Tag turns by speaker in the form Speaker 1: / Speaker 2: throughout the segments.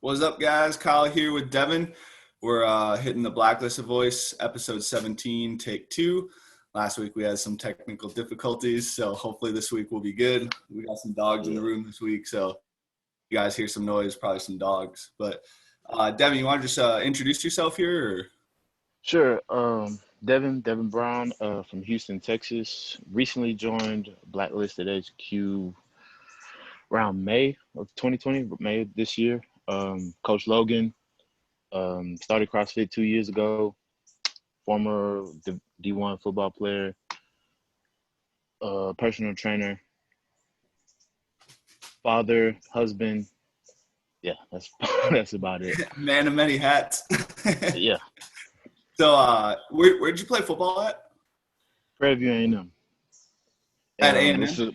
Speaker 1: What's up, guys? Kyle here with Devin. We're hitting the Blacklisted Voice, episode 17, take 2. Last week we had some technical difficulties, so hopefully this week will be good. We got some dogs in the room this week, so you guys hear some noise, probably some dogs. But Devin, you want to just introduce yourself here? Or?
Speaker 2: Sure. Devin Brown from Houston, Texas. Recently joined Blacklisted HQ around May of 2020, May of this year. Coach Logan started CrossFit 2 years ago. Former D1 football player, personal trainer, father, husband. Yeah, that's that's about it.
Speaker 1: Man of many hats.
Speaker 2: Yeah.
Speaker 1: So where'd you play football at?
Speaker 2: Prairie View A&M.
Speaker 1: At A&M?
Speaker 2: It's a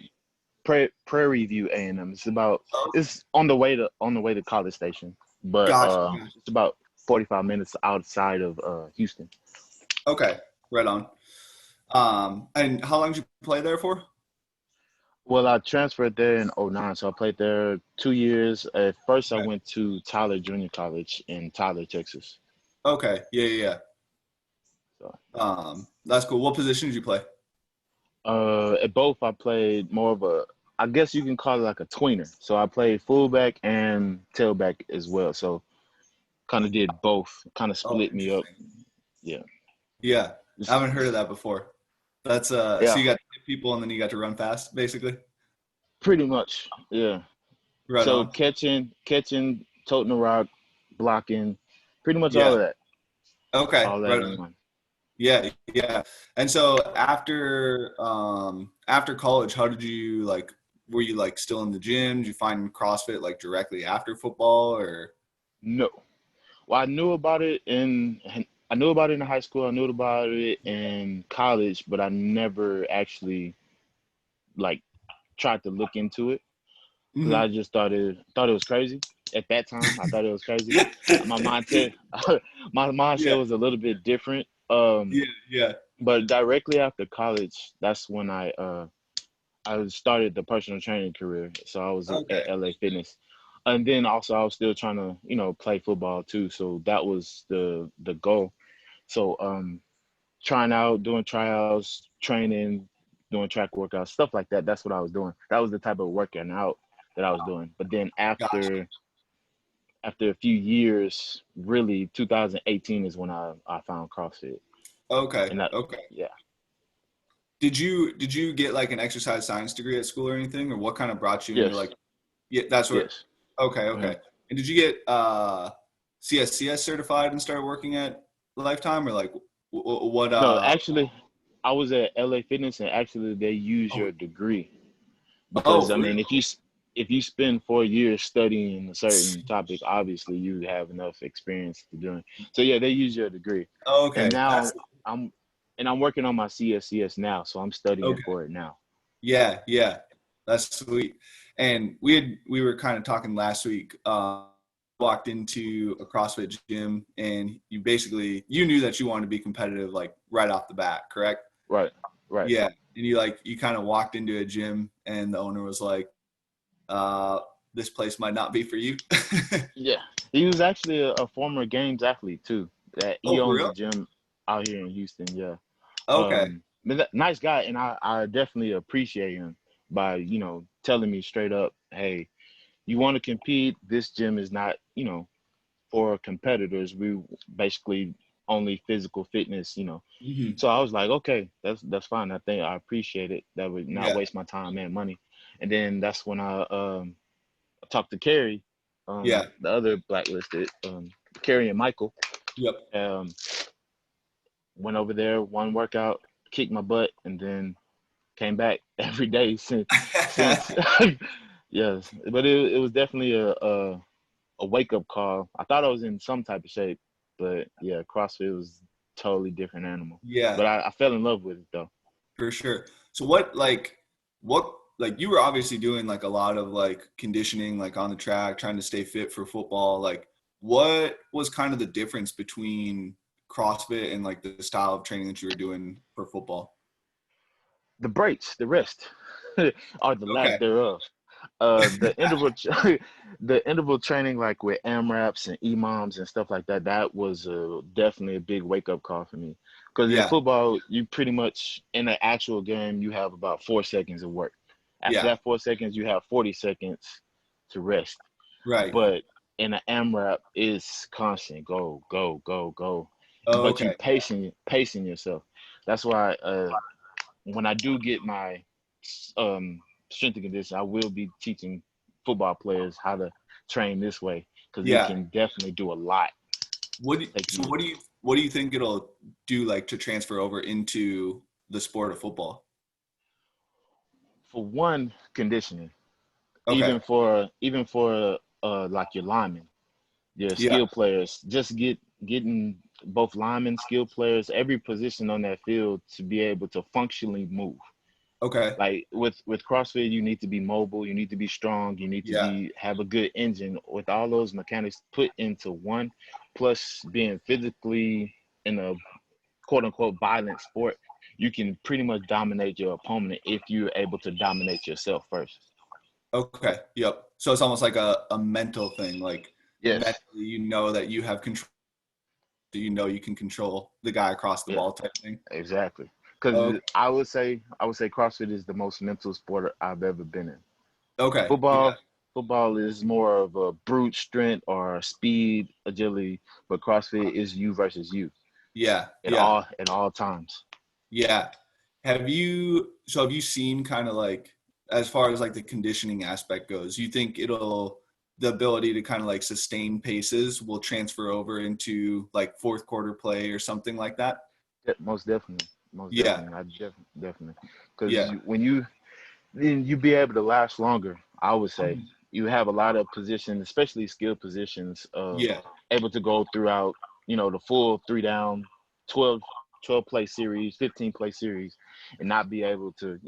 Speaker 2: Prairie View A&M. It's on the way to College Station, but
Speaker 1: Gotcha.
Speaker 2: it's about 45 minutes outside of Houston.
Speaker 1: Okay, right on. And how long did you play there for?
Speaker 2: Well, I transferred there in '09, so I played there 2 years. At first, I went to Tyler Junior College in Tyler, Texas.
Speaker 1: Okay, yeah.
Speaker 2: So,
Speaker 1: That's cool. What position did you play?
Speaker 2: at both, I played more of I guess you can call it like a tweener. So I played fullback and tailback as well. So kind of did both, kind of split me up. Yeah.
Speaker 1: Yeah, I haven't heard of that before. That's so
Speaker 2: Yeah,
Speaker 1: you got to hit people and then you got to run fast, basically.
Speaker 2: pretty much. Yeah.
Speaker 1: Right
Speaker 2: So
Speaker 1: on.
Speaker 2: catching, toting the rock, blocking, pretty much all
Speaker 1: Yeah.
Speaker 2: of that.
Speaker 1: Okay.
Speaker 2: All that
Speaker 1: Right
Speaker 2: in
Speaker 1: on.
Speaker 2: one.
Speaker 1: Yeah. And so after college, how did you were you still in the gym? Did you find CrossFit directly after football or?
Speaker 2: No. Well, I knew about it in high school. I knew about it in college, but I never actually like tried to look into it because
Speaker 1: Mhm.
Speaker 2: I just thought it was crazy. At that time, I thought it was crazy. My mindset, my
Speaker 1: Yeah.
Speaker 2: mindset was a little bit different.
Speaker 1: Yeah.
Speaker 2: But directly after college, that's when I started the personal training career. So I was
Speaker 1: Okay.
Speaker 2: at LA Fitness. And then also I was still trying to, play football too. So that was the goal. So trying out, doing tryouts, training, doing track workouts, stuff like that. That's what I was doing. That was the type of working out that I was doing. But then
Speaker 1: Gotcha.
Speaker 2: after a few years, really 2018 is when I found CrossFit.
Speaker 1: Okay.
Speaker 2: And that
Speaker 1: Okay.
Speaker 2: yeah.
Speaker 1: Did you get an exercise science degree at school or anything, or what kind of brought you into
Speaker 2: Yes.
Speaker 1: yeah, that's what.
Speaker 2: Yes.
Speaker 1: Okay,
Speaker 2: Mhm.
Speaker 1: okay. And did you get CSCS certified and start working at Lifetime, or what?
Speaker 2: No, actually, I was at LA Fitness, and actually they use
Speaker 1: Oh,
Speaker 2: your degree
Speaker 1: oh,
Speaker 2: because I
Speaker 1: for
Speaker 2: mean,
Speaker 1: real?
Speaker 2: if you spend 4 years studying a certain topic, obviously you have enough experience to do it. So yeah, they use your degree, and
Speaker 1: Okay,
Speaker 2: now
Speaker 1: that's
Speaker 2: I'm working on my CSCS now, so I'm studying
Speaker 1: okay.
Speaker 2: for it now.
Speaker 1: Yeah, that's sweet. And we were kind of talking last week. Walked into a CrossFit gym, and you knew that you wanted to be competitive right off the bat, correct?
Speaker 2: Right, right.
Speaker 1: Yeah, and you kind of walked into a gym, and the owner was like, uh, "This place might not be for you."
Speaker 2: Yeah, he was actually a former games athlete too. That he
Speaker 1: Oh, for
Speaker 2: owns a
Speaker 1: real?
Speaker 2: gym out here in Houston. Yeah.
Speaker 1: Okay.
Speaker 2: But nice guy, and I definitely appreciate him by telling me straight up, hey, you want to compete? This gym is not for competitors. We basically only physical fitness.
Speaker 1: Hmm.
Speaker 2: So I was like, okay, that's fine. I appreciate it. That would not
Speaker 1: Yeah.
Speaker 2: waste my time and money. And then that's when I talked to Carrie,
Speaker 1: Yeah.
Speaker 2: the other blacklisted, Carrie and Michael.
Speaker 1: Yep.
Speaker 2: Um, went over there, one workout, kicked my butt, and then came back every day since. Yes, but it was definitely a wake up call. I thought I was in some type of shape, but yeah, CrossFit was totally different animal.
Speaker 1: Yeah,
Speaker 2: But I fell in love with it though.
Speaker 1: for sure. So what you were obviously doing a lot of conditioning on the track, trying to stay fit for football. What was kind of the difference between CrossFit and the style of training that you were doing for football?
Speaker 2: The breaks, the rest, or the lack
Speaker 1: Okay.
Speaker 2: thereof. The interval, the interval training, like with AMRAPs and EMOMs and stuff like that, that was definitely a big wake up call for me. Because in
Speaker 1: Yeah.
Speaker 2: football, you pretty much in an actual game, you have about 4 seconds of work. After
Speaker 1: Yeah.
Speaker 2: that 4 seconds, you have 40 seconds to rest.
Speaker 1: Right.
Speaker 2: But in an AMRAP, it's constant go, go, go, go.
Speaker 1: Oh,
Speaker 2: But you
Speaker 1: okay.
Speaker 2: pacing yourself. That's why when I do get my strength and condition, I will be teaching football players how to train this way because it
Speaker 1: Yeah.
Speaker 2: can definitely do a lot.
Speaker 1: So what do you think it'll do, like, to transfer over into the sport of football?
Speaker 2: For one, conditioning,
Speaker 1: Okay.
Speaker 2: even for like your linemen, your
Speaker 1: Yeah.
Speaker 2: skill players, just getting both linemen, skill players, every position on that field to be able to functionally move.
Speaker 1: Okay.
Speaker 2: Like with CrossFit, you need to be mobile, you need to be strong, you need to
Speaker 1: Yeah.
Speaker 2: have a good engine. With all those mechanics put into one, plus being physically in a quote unquote violent sport, you can pretty much dominate your opponent if you're able to dominate yourself first.
Speaker 1: Okay. Yep. So it's almost like a mental thing. Like,
Speaker 2: Yes.
Speaker 1: mentally, you know that you have control. You know you can control the guy across the
Speaker 2: Yeah,
Speaker 1: ball type thing.
Speaker 2: exactly. Because
Speaker 1: Okay.
Speaker 2: I would say CrossFit is the most mental sport I've ever been in.
Speaker 1: Okay. Yeah.
Speaker 2: Football is more of a brute strength or speed, agility, but CrossFit is you versus you
Speaker 1: Yeah.
Speaker 2: at
Speaker 1: Yeah.
Speaker 2: all times.
Speaker 1: Yeah. Have you seen, kind of like, as far as like the conditioning aspect goes, you think the ability to kind of like sustain paces will transfer over into like fourth quarter play or something like that?
Speaker 2: Most definitely, most
Speaker 1: Yeah.
Speaker 2: definitely. Definitely, because
Speaker 1: Yeah.
Speaker 2: when you be able to last longer, I would say you have a lot of positions, especially skill positions,
Speaker 1: Yeah.
Speaker 2: able to go throughout, the full 3 down, 12, 12 play series, 15 play series, and not be able to,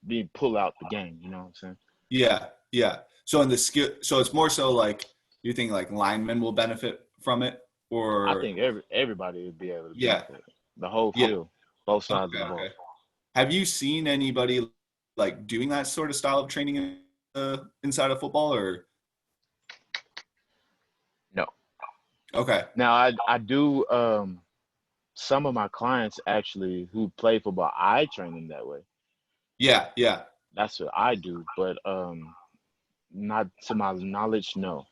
Speaker 2: be pull out the game. You know what I'm saying?
Speaker 1: Yeah. Yeah. So in the skill, so it's more so like, you think like linemen will benefit from it,
Speaker 2: I
Speaker 1: or?
Speaker 2: think everybody would be able to
Speaker 1: Yeah.
Speaker 2: benefit. The whole
Speaker 1: Yeah.
Speaker 2: field, both sides of
Speaker 1: Okay.
Speaker 2: the ball.
Speaker 1: Okay. Have you seen anybody like doing that sort of style of training inside of football, or?
Speaker 2: No.
Speaker 1: Okay.
Speaker 2: Now I do some of my clients actually who play football, I train them that way.
Speaker 1: Yeah. Yeah.
Speaker 2: That's what I do, but not to my knowledge, no.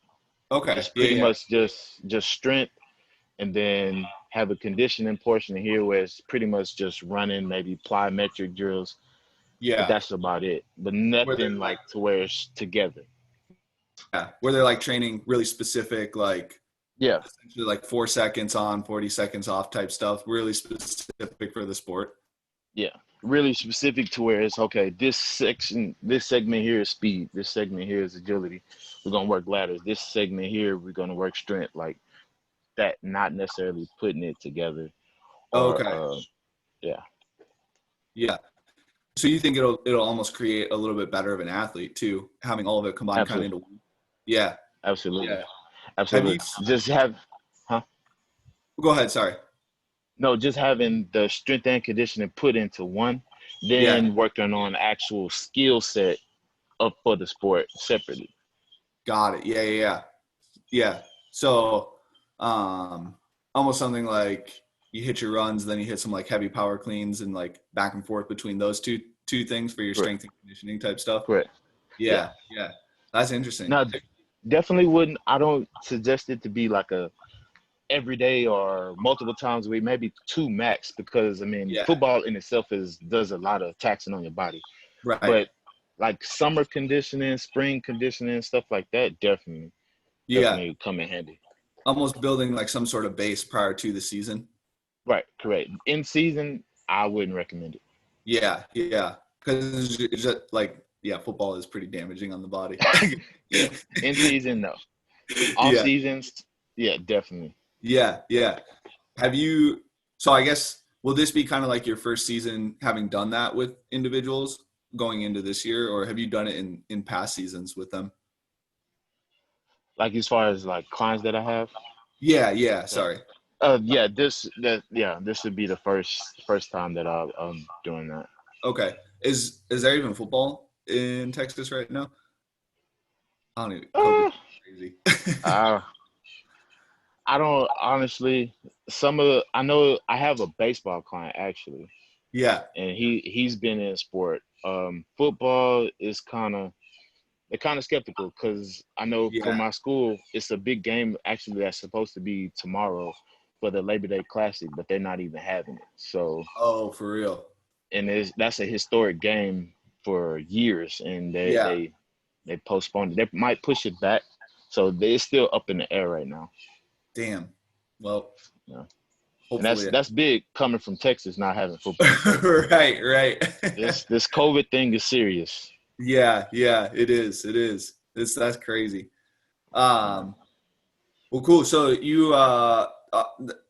Speaker 1: Okay.
Speaker 2: It's
Speaker 1: Yeah.
Speaker 2: pretty
Speaker 1: Yeah.
Speaker 2: much just strength and then have a conditioning portion here where it's pretty much just running, maybe plyometric drills, but
Speaker 1: Yeah.
Speaker 2: that's about it. But
Speaker 1: Where they're
Speaker 2: nothing
Speaker 1: like,
Speaker 2: like to where it's together.
Speaker 1: yeah, where they're like training really specific, like
Speaker 2: Yeah.
Speaker 1: essentially like 4 seconds on, 40 seconds off type stuff, really specific for the sport.
Speaker 2: Yeah. Really specific to where it's okay, this segment here is speed, this segment here is agility. We're gonna work ladders. This segment here, we're gonna work strength. Like that, not necessarily putting it together or
Speaker 1: Okay.
Speaker 2: yeah.
Speaker 1: Yeah. So you think it'll almost create a little bit better of an athlete too, having all of it combined kind of
Speaker 2: Absolutely.
Speaker 1: into one? Yeah.
Speaker 2: Absolutely.
Speaker 1: Yeah. Have you?
Speaker 2: Absolutely. Just have huh?
Speaker 1: Go ahead. Sorry.
Speaker 2: No, just having the strength and conditioning put into one,
Speaker 1: Yeah.
Speaker 2: then working on actual skill set up for the sport separately.
Speaker 1: Got it. Yeah. Yeah. Yeah. Yeah. So, um, almost something like you hit your runs, then you hit some like heavy power cleans and like back and forth between those two things for your
Speaker 2: Correct.
Speaker 1: strength and conditioning type stuff.
Speaker 2: Correct. Yeah.
Speaker 1: Yeah. Yeah. That's interesting.
Speaker 2: Now, definitely wouldn't. I don't suggest it to be like a every day or multiple times a week, maybe two max, because I mean,
Speaker 1: Yeah.
Speaker 2: football in itself does a lot of taxing on your body.
Speaker 1: Right.
Speaker 2: But like summer conditioning, spring conditioning, stuff like that,
Speaker 1: Yeah.
Speaker 2: definitely come in handy.
Speaker 1: Almost building like some sort of base prior to the season.
Speaker 2: Right, correct. In season, I wouldn't recommend it.
Speaker 1: Yeah. Yeah. Because it's just like, yeah, football is pretty damaging on the body.
Speaker 2: Yeah, in season, no. Off
Speaker 1: Yeah.
Speaker 2: seasons, yeah, definitely.
Speaker 1: Yeah. Yeah. Have you, so I guess, will this be kind of like your first season having done that with individuals going into this year, or have you done it in past seasons with them?
Speaker 2: Like as far as like clients that I have,
Speaker 1: Yeah, yeah,
Speaker 2: yeah.
Speaker 1: sorry.
Speaker 2: Yeah, this would be the first time that I'm doing that.
Speaker 1: Okay. Is there even football in Texas right now? I don't even.
Speaker 2: Uh,
Speaker 1: COVID's crazy.
Speaker 2: uh, I don't honestly. I know I have a baseball client actually,
Speaker 1: Yeah,
Speaker 2: and he's been in sport. Football is they're kind of skeptical because I know for
Speaker 1: yeah.
Speaker 2: my school it's a big game actually that's supposed to be tomorrow for the Labor Day Classic, but they're not even having it. So
Speaker 1: Oh, for real.
Speaker 2: and that's a historic game for years, and
Speaker 1: Yeah.
Speaker 2: they postponed it. They might push it back, so it's still up in the air right now.
Speaker 1: Damn. Well,
Speaker 2: Yeah, and
Speaker 1: hopefully.
Speaker 2: that's big coming from Texas not having football. So
Speaker 1: Right, right.
Speaker 2: this COVID thing is serious.
Speaker 1: Yeah, yeah, it is. It is. That's crazy.
Speaker 2: Yeah,
Speaker 1: Um, well, cool. So you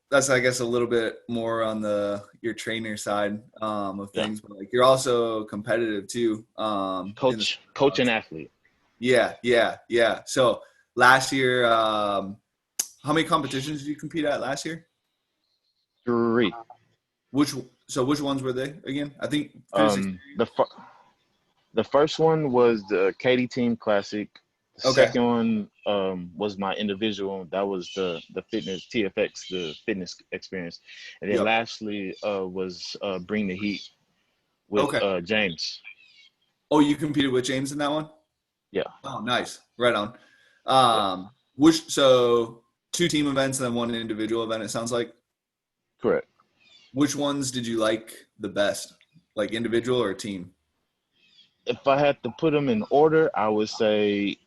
Speaker 1: that's I guess a little bit more on the your trainer side of
Speaker 2: yeah.
Speaker 1: things, but like you're also competitive too in the
Speaker 2: Coach and athlete.
Speaker 1: yeah, yeah, yeah. So last year, how many competitions did you compete at last year?
Speaker 2: 3.
Speaker 1: Which which ones were they again? I think 360.
Speaker 2: Um, the fir- the first one was the Katy Team Classic. The
Speaker 1: Okay.
Speaker 2: second one was my individual. That was the fitness TFX, the fitness experience, and then
Speaker 1: Yep.
Speaker 2: lastly was Bring the Heat with
Speaker 1: Okay.
Speaker 2: James.
Speaker 1: Oh, you competed with James in that one?
Speaker 2: Yeah,
Speaker 1: Oh, nice. Right on.
Speaker 2: yeah,
Speaker 1: Which so two team events and then one individual event, it sounds like.
Speaker 2: correct.
Speaker 1: Which ones did you like the best? Like individual or team?
Speaker 2: If I had to put them in order, I would say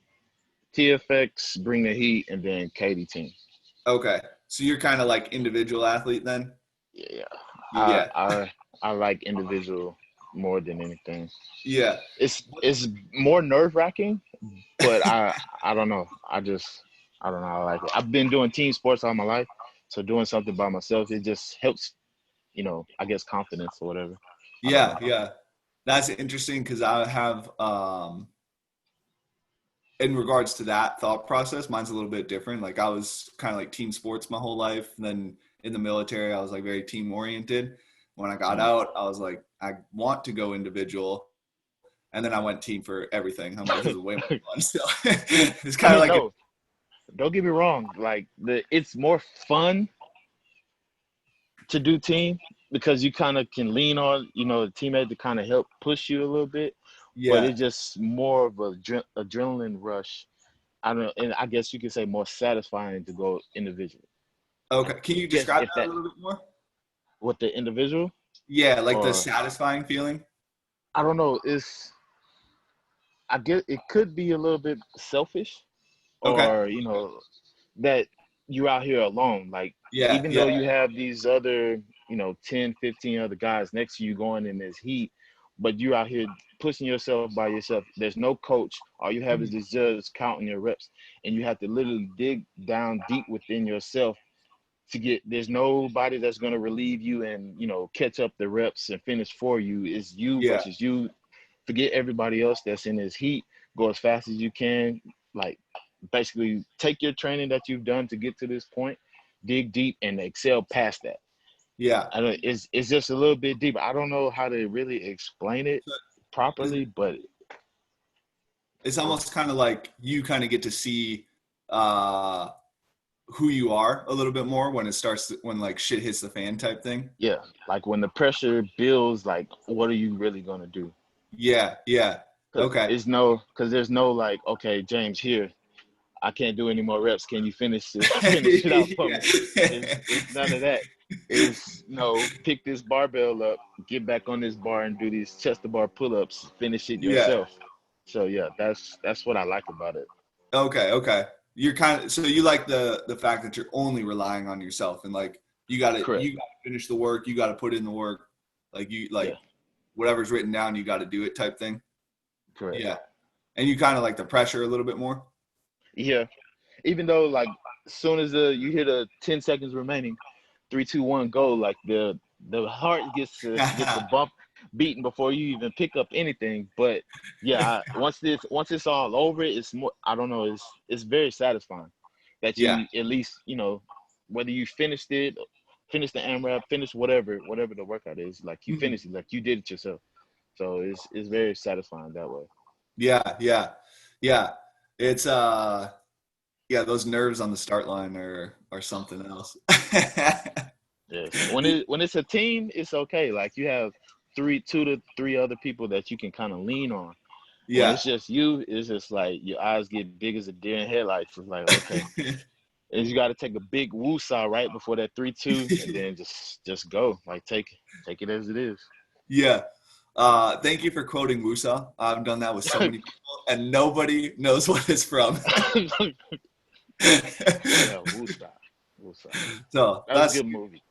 Speaker 2: TFX, Bring the Heat, and then Katy Team.
Speaker 1: Okay. So you're kind of like individual athlete then?
Speaker 2: Yeah, I
Speaker 1: Yeah.
Speaker 2: I I like individual more than anything.
Speaker 1: Yeah.
Speaker 2: It's more nerve wracking, but I don't know. I don't know. I like it. I've been doing team sports all my life, so doing something by myself it just helps. I guess confidence or whatever. I don't
Speaker 1: Yeah,
Speaker 2: know.
Speaker 1: yeah. That's interesting because I have in regards to that thought process, mine's a little bit different. Like I was kind of like team sports my whole life. And then in the military, I was like very team oriented. When I got
Speaker 2: Mm.
Speaker 1: out, I was like, I want to go individual. And then I went team for everything. I'm like, this is way more fun. So it's
Speaker 2: I
Speaker 1: kind of
Speaker 2: mean,
Speaker 1: like,
Speaker 2: no, don't get me wrong. Like it's more fun to do team because you kind of can lean on the teammate to kind of help push you a little bit, but
Speaker 1: yeah.
Speaker 2: it's just more of a adrenaline rush. I don't, and I guess you could say more satisfying to go individual.
Speaker 1: Okay. Can you
Speaker 2: Guess
Speaker 1: describe
Speaker 2: if
Speaker 1: that a
Speaker 2: that
Speaker 1: little bit more?
Speaker 2: with the individual
Speaker 1: Yeah, like the
Speaker 2: or
Speaker 1: satisfying feeling.
Speaker 2: I don't know, it's I guess it could be a little bit selfish
Speaker 1: Okay.
Speaker 2: or that you're out here alone. Like
Speaker 1: Yeah,
Speaker 2: even though
Speaker 1: yeah,
Speaker 2: you have these other 10, 15 other guys next to you going in this heat, but you're out here pushing yourself by yourself. There's no coach. All you have is this judge counting your reps, and you have to literally dig down deep within yourself to get. There's nobody that's going to relieve you and catch up the reps and finish for you. It's you
Speaker 1: yeah,
Speaker 2: versus you. Forget everybody else that's in this heat. Go as fast as you can. Like basically take your training that you've done to get to this point, dig deep and excel past that.
Speaker 1: yeah.
Speaker 2: I don't. It's just a little bit deep. I don't know how to really explain it
Speaker 1: So it's,
Speaker 2: properly, but
Speaker 1: it's almost kind of like you kind of get to see uh who you are a little bit more when it starts when like shit hits the fan type thing.
Speaker 2: yeah, like when the pressure builds, like what are you really gonna do?
Speaker 1: Yeah, yeah. Okay.
Speaker 2: Because there's no like, okay, James, here, I can't do any more reps. Can you finish it? Finish it out for
Speaker 1: Yeah.
Speaker 2: me? It's none of that. It's no, pick this barbell up, get back on this bar and do these chest to bar pull ups. Finish it
Speaker 1: Yeah.
Speaker 2: yourself. So yeah, that's what I like about it.
Speaker 1: Okay, okay. You're kind of so you like the fact that you're only relying on yourself and like
Speaker 2: Correct.
Speaker 1: you got to finish the work, you got to put in the work. Like you
Speaker 2: Yeah.
Speaker 1: like whatever's written down, you got to do it type thing.
Speaker 2: Correct.
Speaker 1: Yeah. And you kind of like the pressure a little bit more.
Speaker 2: Yeah. Even though like as soon as you hit a 10 seconds remaining, 3, 2, 1, go. Like the heart gets a bump beating before you even pick up anything. But yeah, once it's all over, it's more. I don't know. It's very satisfying that
Speaker 1: Yeah.
Speaker 2: you at least whether you finished it, finish the AMRAP, finish whatever the workout is. Like you
Speaker 1: Mhm.
Speaker 2: finished it, like you did it yourself. So it's very satisfying that way.
Speaker 1: Yeah. It's yeah, those nerves on the start line are something else.
Speaker 2: Yes. When it's a team, it's okay. Like you have two to three other people that you can kind of lean on. When
Speaker 1: Yeah.
Speaker 2: it's just you, it's just like your eyes get big as a deer in headlights. It's like, okay. And you got to take a big woosah right before that 3-2, and then just go. Like take it as it is.
Speaker 1: Yeah. Thank you for quoting Wusa. I've done that with so many people, and nobody knows what it's from.
Speaker 2: Yeah, woosah, woosah.
Speaker 1: So
Speaker 2: That was a
Speaker 1: that's
Speaker 2: good movie.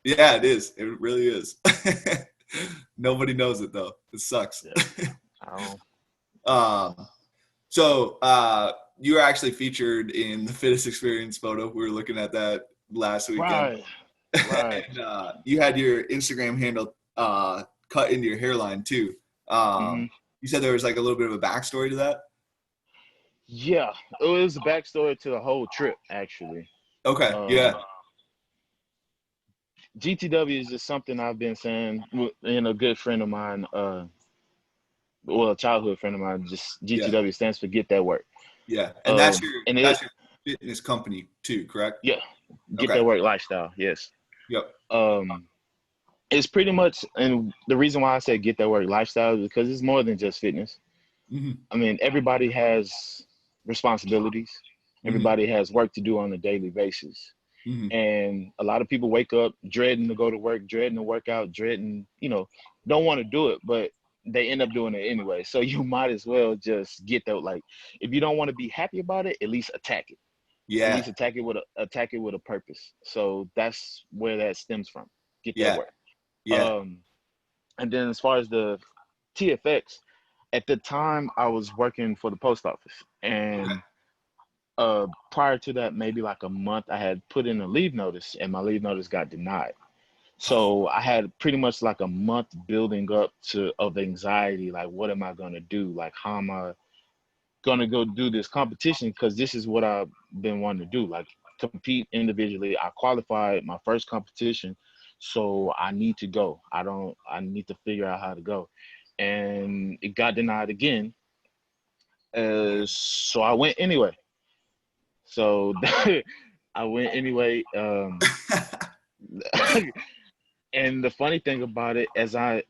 Speaker 1: yeah, it is. It really is. Nobody knows it though. It sucks.
Speaker 2: Yeah. I don't.
Speaker 1: Um, so you were actually featured in the Fittest Experience photo. We were looking at that last weekend.
Speaker 2: Right. Right.
Speaker 1: And, you had your Instagram handle cut into your hairline too.
Speaker 2: Hmm.
Speaker 1: You said there was like a little bit of a backstory to that.
Speaker 2: Yeah, it was a backstory to the whole trip actually.
Speaker 1: Okay.
Speaker 2: Um,
Speaker 1: Yeah.
Speaker 2: GTW is just something I've been saying, and a good friend of mine, well, a childhood friend of mine, just
Speaker 1: Yeah.
Speaker 2: GTW stands for Get That Work.
Speaker 1: Yeah. And that's your
Speaker 2: And it,
Speaker 1: that's your fitness company too, correct?
Speaker 2: yeah, Get
Speaker 1: Okay.
Speaker 2: That Work lifestyle. Yes.
Speaker 1: Yep.
Speaker 2: Um, it's pretty much, and the reason why I say Get That Work lifestyle is because it's more than just fitness.
Speaker 1: Hmm.
Speaker 2: I mean, everybody has responsibilities.
Speaker 1: Hmm.
Speaker 2: Everybody has work to do on a daily basis.
Speaker 1: Hmm.
Speaker 2: And a lot of people wake up dreading to go to work, dreading to work out, dreading, don't want to do it, but they end up doing it anyway. So you might as well just get that. Like, if you don't want to be happy about it, at least attack it. At
Speaker 1: Yeah.
Speaker 2: least attack it with a purpose. So that's where that stems from. Get that
Speaker 1: Yeah.
Speaker 2: work.
Speaker 1: Yeah.
Speaker 2: Um, and then as far as the TFX, at the time I was working for the post office,
Speaker 1: Okay.
Speaker 2: and prior to that, maybe like a month, I had put in a leave notice, and my leave notice got denied. So I had pretty much like a month building up to of anxiety, like what am I gonna do? Like how am I gonna go do this competition? Because this is what I've been wanting to do, like compete individually. I qualified my first competition, so I need to go. I need to figure out how to go. And it got denied again. So I went anyway. So I went anyway. And the funny thing about it, as I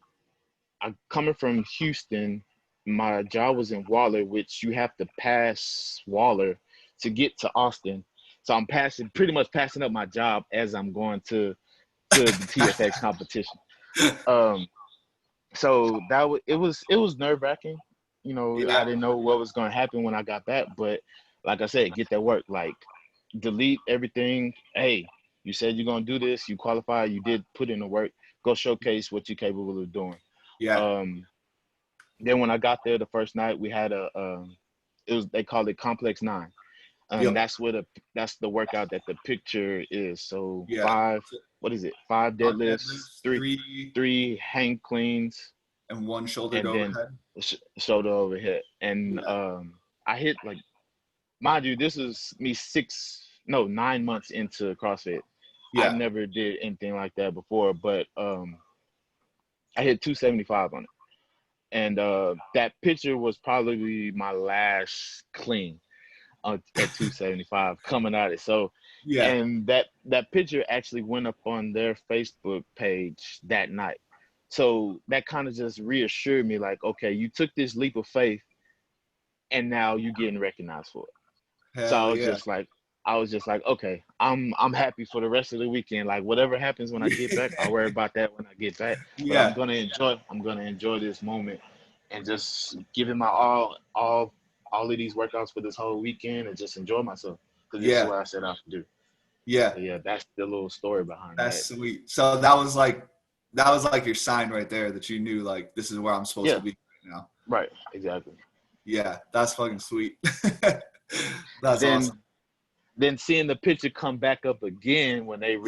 Speaker 2: coming from Houston, my job was in Waller, which you have to pass Waller to get to Austin. So I'm pretty much passing up my job as I'm going to the TFX competition. Um, so it was nerve wracking. I
Speaker 1: Yeah.
Speaker 2: didn't know what was going to happen when I got back, but like I said, get that work. Like delete everything. Hey, you said you're gonna do this. You qualified. You did put in the work. Go showcase what you're capable of doing.
Speaker 1: Yeah.
Speaker 2: Um, then when I got there the first night, we had they called it Complex 9.
Speaker 1: Yep.
Speaker 2: That's the workout that the picture is. So
Speaker 1: Yeah.
Speaker 2: what is it? Five
Speaker 1: 5
Speaker 2: deadlifts,
Speaker 1: deadlifts,
Speaker 2: three
Speaker 1: 3
Speaker 2: three hang cleans,
Speaker 1: and 1 shoulder to
Speaker 2: and then
Speaker 1: overhead.
Speaker 2: shoulder overhead. And
Speaker 1: Yeah.
Speaker 2: I hit, like, mind you, this is me 9 months into CrossFit. I've
Speaker 1: Yeah.
Speaker 2: never did anything like that before, but I hit 275 on it. And that picture was probably my last clean at 275 coming at it. So,
Speaker 1: Yeah.
Speaker 2: and that picture actually went up on their Facebook page that night. So that kind of just reassured me, like, okay, you took this leap of faith, and now you're getting recognized for it. So
Speaker 1: Hell yeah.
Speaker 2: I was just like, okay, I'm happy for the rest of the weekend. Like whatever happens when I get back, I'll worry about that when I get back. But
Speaker 1: Yeah.
Speaker 2: I'm gonna enjoy this moment and just give it my all of these workouts for this whole weekend and just enjoy myself. Because this is
Speaker 1: Yeah.
Speaker 2: what I set out to do.
Speaker 1: Yeah.
Speaker 2: So yeah, that's the little story behind
Speaker 1: That's
Speaker 2: that.
Speaker 1: sweet. So that was like your sign right there that you knew like this is where I'm supposed to
Speaker 2: Yeah,
Speaker 1: be right now.
Speaker 2: right, exactly.
Speaker 1: Yeah, that's fucking sweet. That's
Speaker 2: Then
Speaker 1: awesome.
Speaker 2: then seeing the picture come back up again when they the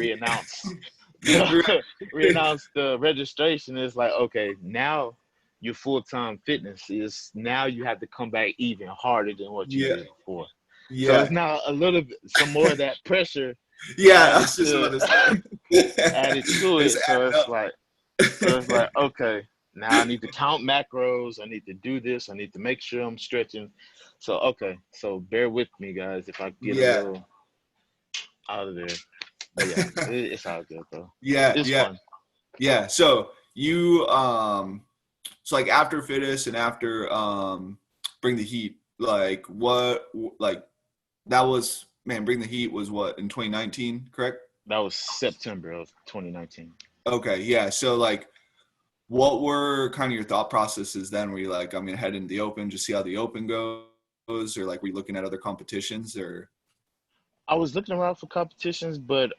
Speaker 2: reannounce the registration is like, okay, now your full-time fitness is, now you have to come back even harder than what you
Speaker 1: Yeah.
Speaker 2: did before. So it's
Speaker 1: Yeah.
Speaker 2: now a little bit some more of that pressure
Speaker 1: Yeah, I
Speaker 2: added
Speaker 1: was just
Speaker 2: to
Speaker 1: about to say.
Speaker 2: added to
Speaker 1: It's
Speaker 2: it. So
Speaker 1: adding
Speaker 2: it's like
Speaker 1: up.
Speaker 2: okay. now I need to count macros. I need to do this. I need to make sure I'm stretching. So okay, so bear with me, guys, if I get a
Speaker 1: Yeah.
Speaker 2: little out of there. But yeah, it's all good though.
Speaker 1: Yeah,
Speaker 2: It's
Speaker 1: yeah,
Speaker 2: fun.
Speaker 1: yeah. So you so like after Fittest and after Bring the Heat, like what like that was man, Bring the Heat was what in 2019, correct?
Speaker 2: That was September of 2019.
Speaker 1: Okay, yeah. So like what were kind of your thought processes then? Were you like, I'm gonna head into the open, just see how the open goes, or like were you looking at other competitions or
Speaker 2: I was looking around for competitions, but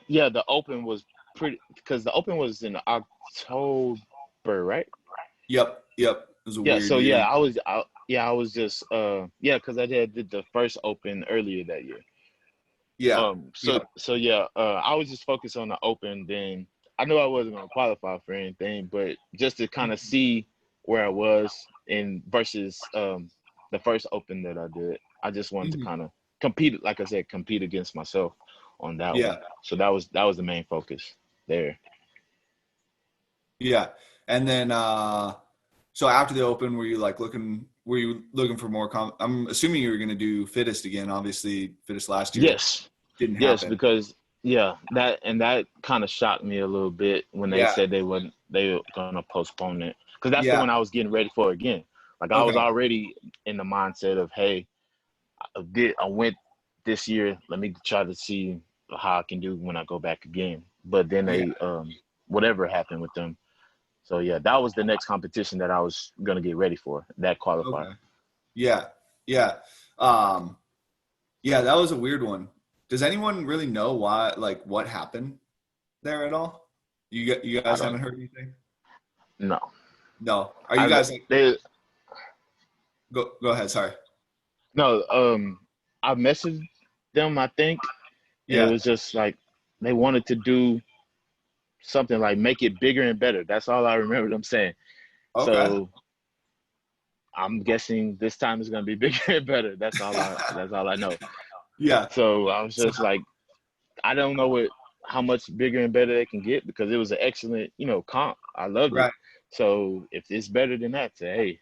Speaker 2: yeah, the Open was pretty because the Open was in October, right?
Speaker 1: Yep, yep. It was a
Speaker 2: Yeah,
Speaker 1: weird
Speaker 2: so
Speaker 1: year.
Speaker 2: I was just yeah, because I did the first Open earlier that year.
Speaker 1: Yeah, yep.
Speaker 2: So yeah, I was just focused on the Open. Then I knew I wasn't gonna qualify for anything, but just to kind of see where I was in versus the first Open that I did, I just wanted to
Speaker 1: Mhm.
Speaker 2: kind of compete, like I said, compete against myself on that
Speaker 1: Yeah,
Speaker 2: one. So that was the main focus there.
Speaker 1: yeah. And then so after the open, were you looking for more I'm assuming you were gonna do Fittest again. Obviously, Fittest last year
Speaker 2: Yes,
Speaker 1: didn't
Speaker 2: yes,
Speaker 1: happen.
Speaker 2: because yeah, that kind of shocked me a little bit when they
Speaker 1: Yeah,
Speaker 2: said they were gonna postpone it because that's the
Speaker 1: yeah.
Speaker 2: one I was getting ready for again. Like I was
Speaker 1: Okay.
Speaker 2: already in the mindset of, hey, I went this year. Let me try to see how I can do when I go back again. But then
Speaker 1: Yeah.
Speaker 2: they whatever happened with them. So yeah, that was the next competition that I was gonna get ready for, that qualifier.
Speaker 1: Okay. Yeah. Yeah. Um, yeah, that was a weird one. Does anyone really know why, like, what happened there at all? You
Speaker 2: I
Speaker 1: guys
Speaker 2: don't
Speaker 1: haven't heard anything?
Speaker 2: know.
Speaker 1: No. Are you
Speaker 2: I
Speaker 1: guys like
Speaker 2: they
Speaker 1: go ahead, sorry.
Speaker 2: no I messaged them, I think, and it
Speaker 1: Yeah.
Speaker 2: was just like they wanted to do something like make it bigger and better. That's all I remember them saying.
Speaker 1: Okay.
Speaker 2: So I'm guessing this time is gonna be bigger and better. That's all I know.
Speaker 1: Yeah.
Speaker 2: So I was
Speaker 1: So
Speaker 2: just like, I don't know how much bigger and better they can get because it was an excellent, comp. I loved it.
Speaker 1: right.
Speaker 2: So if it's better than that, say, hey,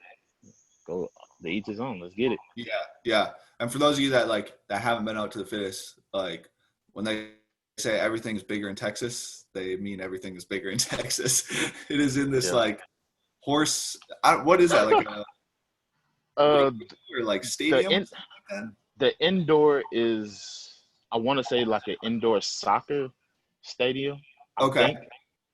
Speaker 2: go to each his own. Let's get it.
Speaker 1: Yeah. Yeah. And for those of you that that haven't been out to the Fittest, like when they say everything's bigger in Texas, they mean everything is bigger in Texas. It is in this
Speaker 2: Yeah.
Speaker 1: like horse. What is that? Like a what do
Speaker 2: Uh,
Speaker 1: or like
Speaker 2: the
Speaker 1: stadium or
Speaker 2: in
Speaker 1: something like that?
Speaker 2: the indoor is, I want to say, like an indoor soccer stadium, I
Speaker 1: Okay.
Speaker 2: think.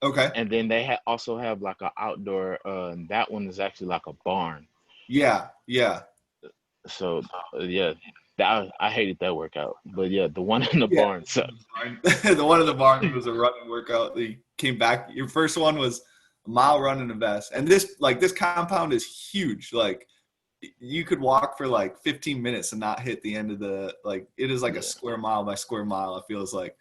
Speaker 1: Okay.
Speaker 2: And then they also have like an outdoor. And that one is actually like a barn.
Speaker 1: Yeah. Yeah.
Speaker 2: So yeah, I hated that workout. But yeah, the one in the
Speaker 1: Yeah.
Speaker 2: barn sucked.
Speaker 1: The one in the barn was a running workout. You came back. Your first one was a mile run in a vest, and this compound is huge. Like you could walk for like 15 minutes and not hit the end of the like. It is like a
Speaker 2: Yeah,
Speaker 1: square mile by square mile. It feels like,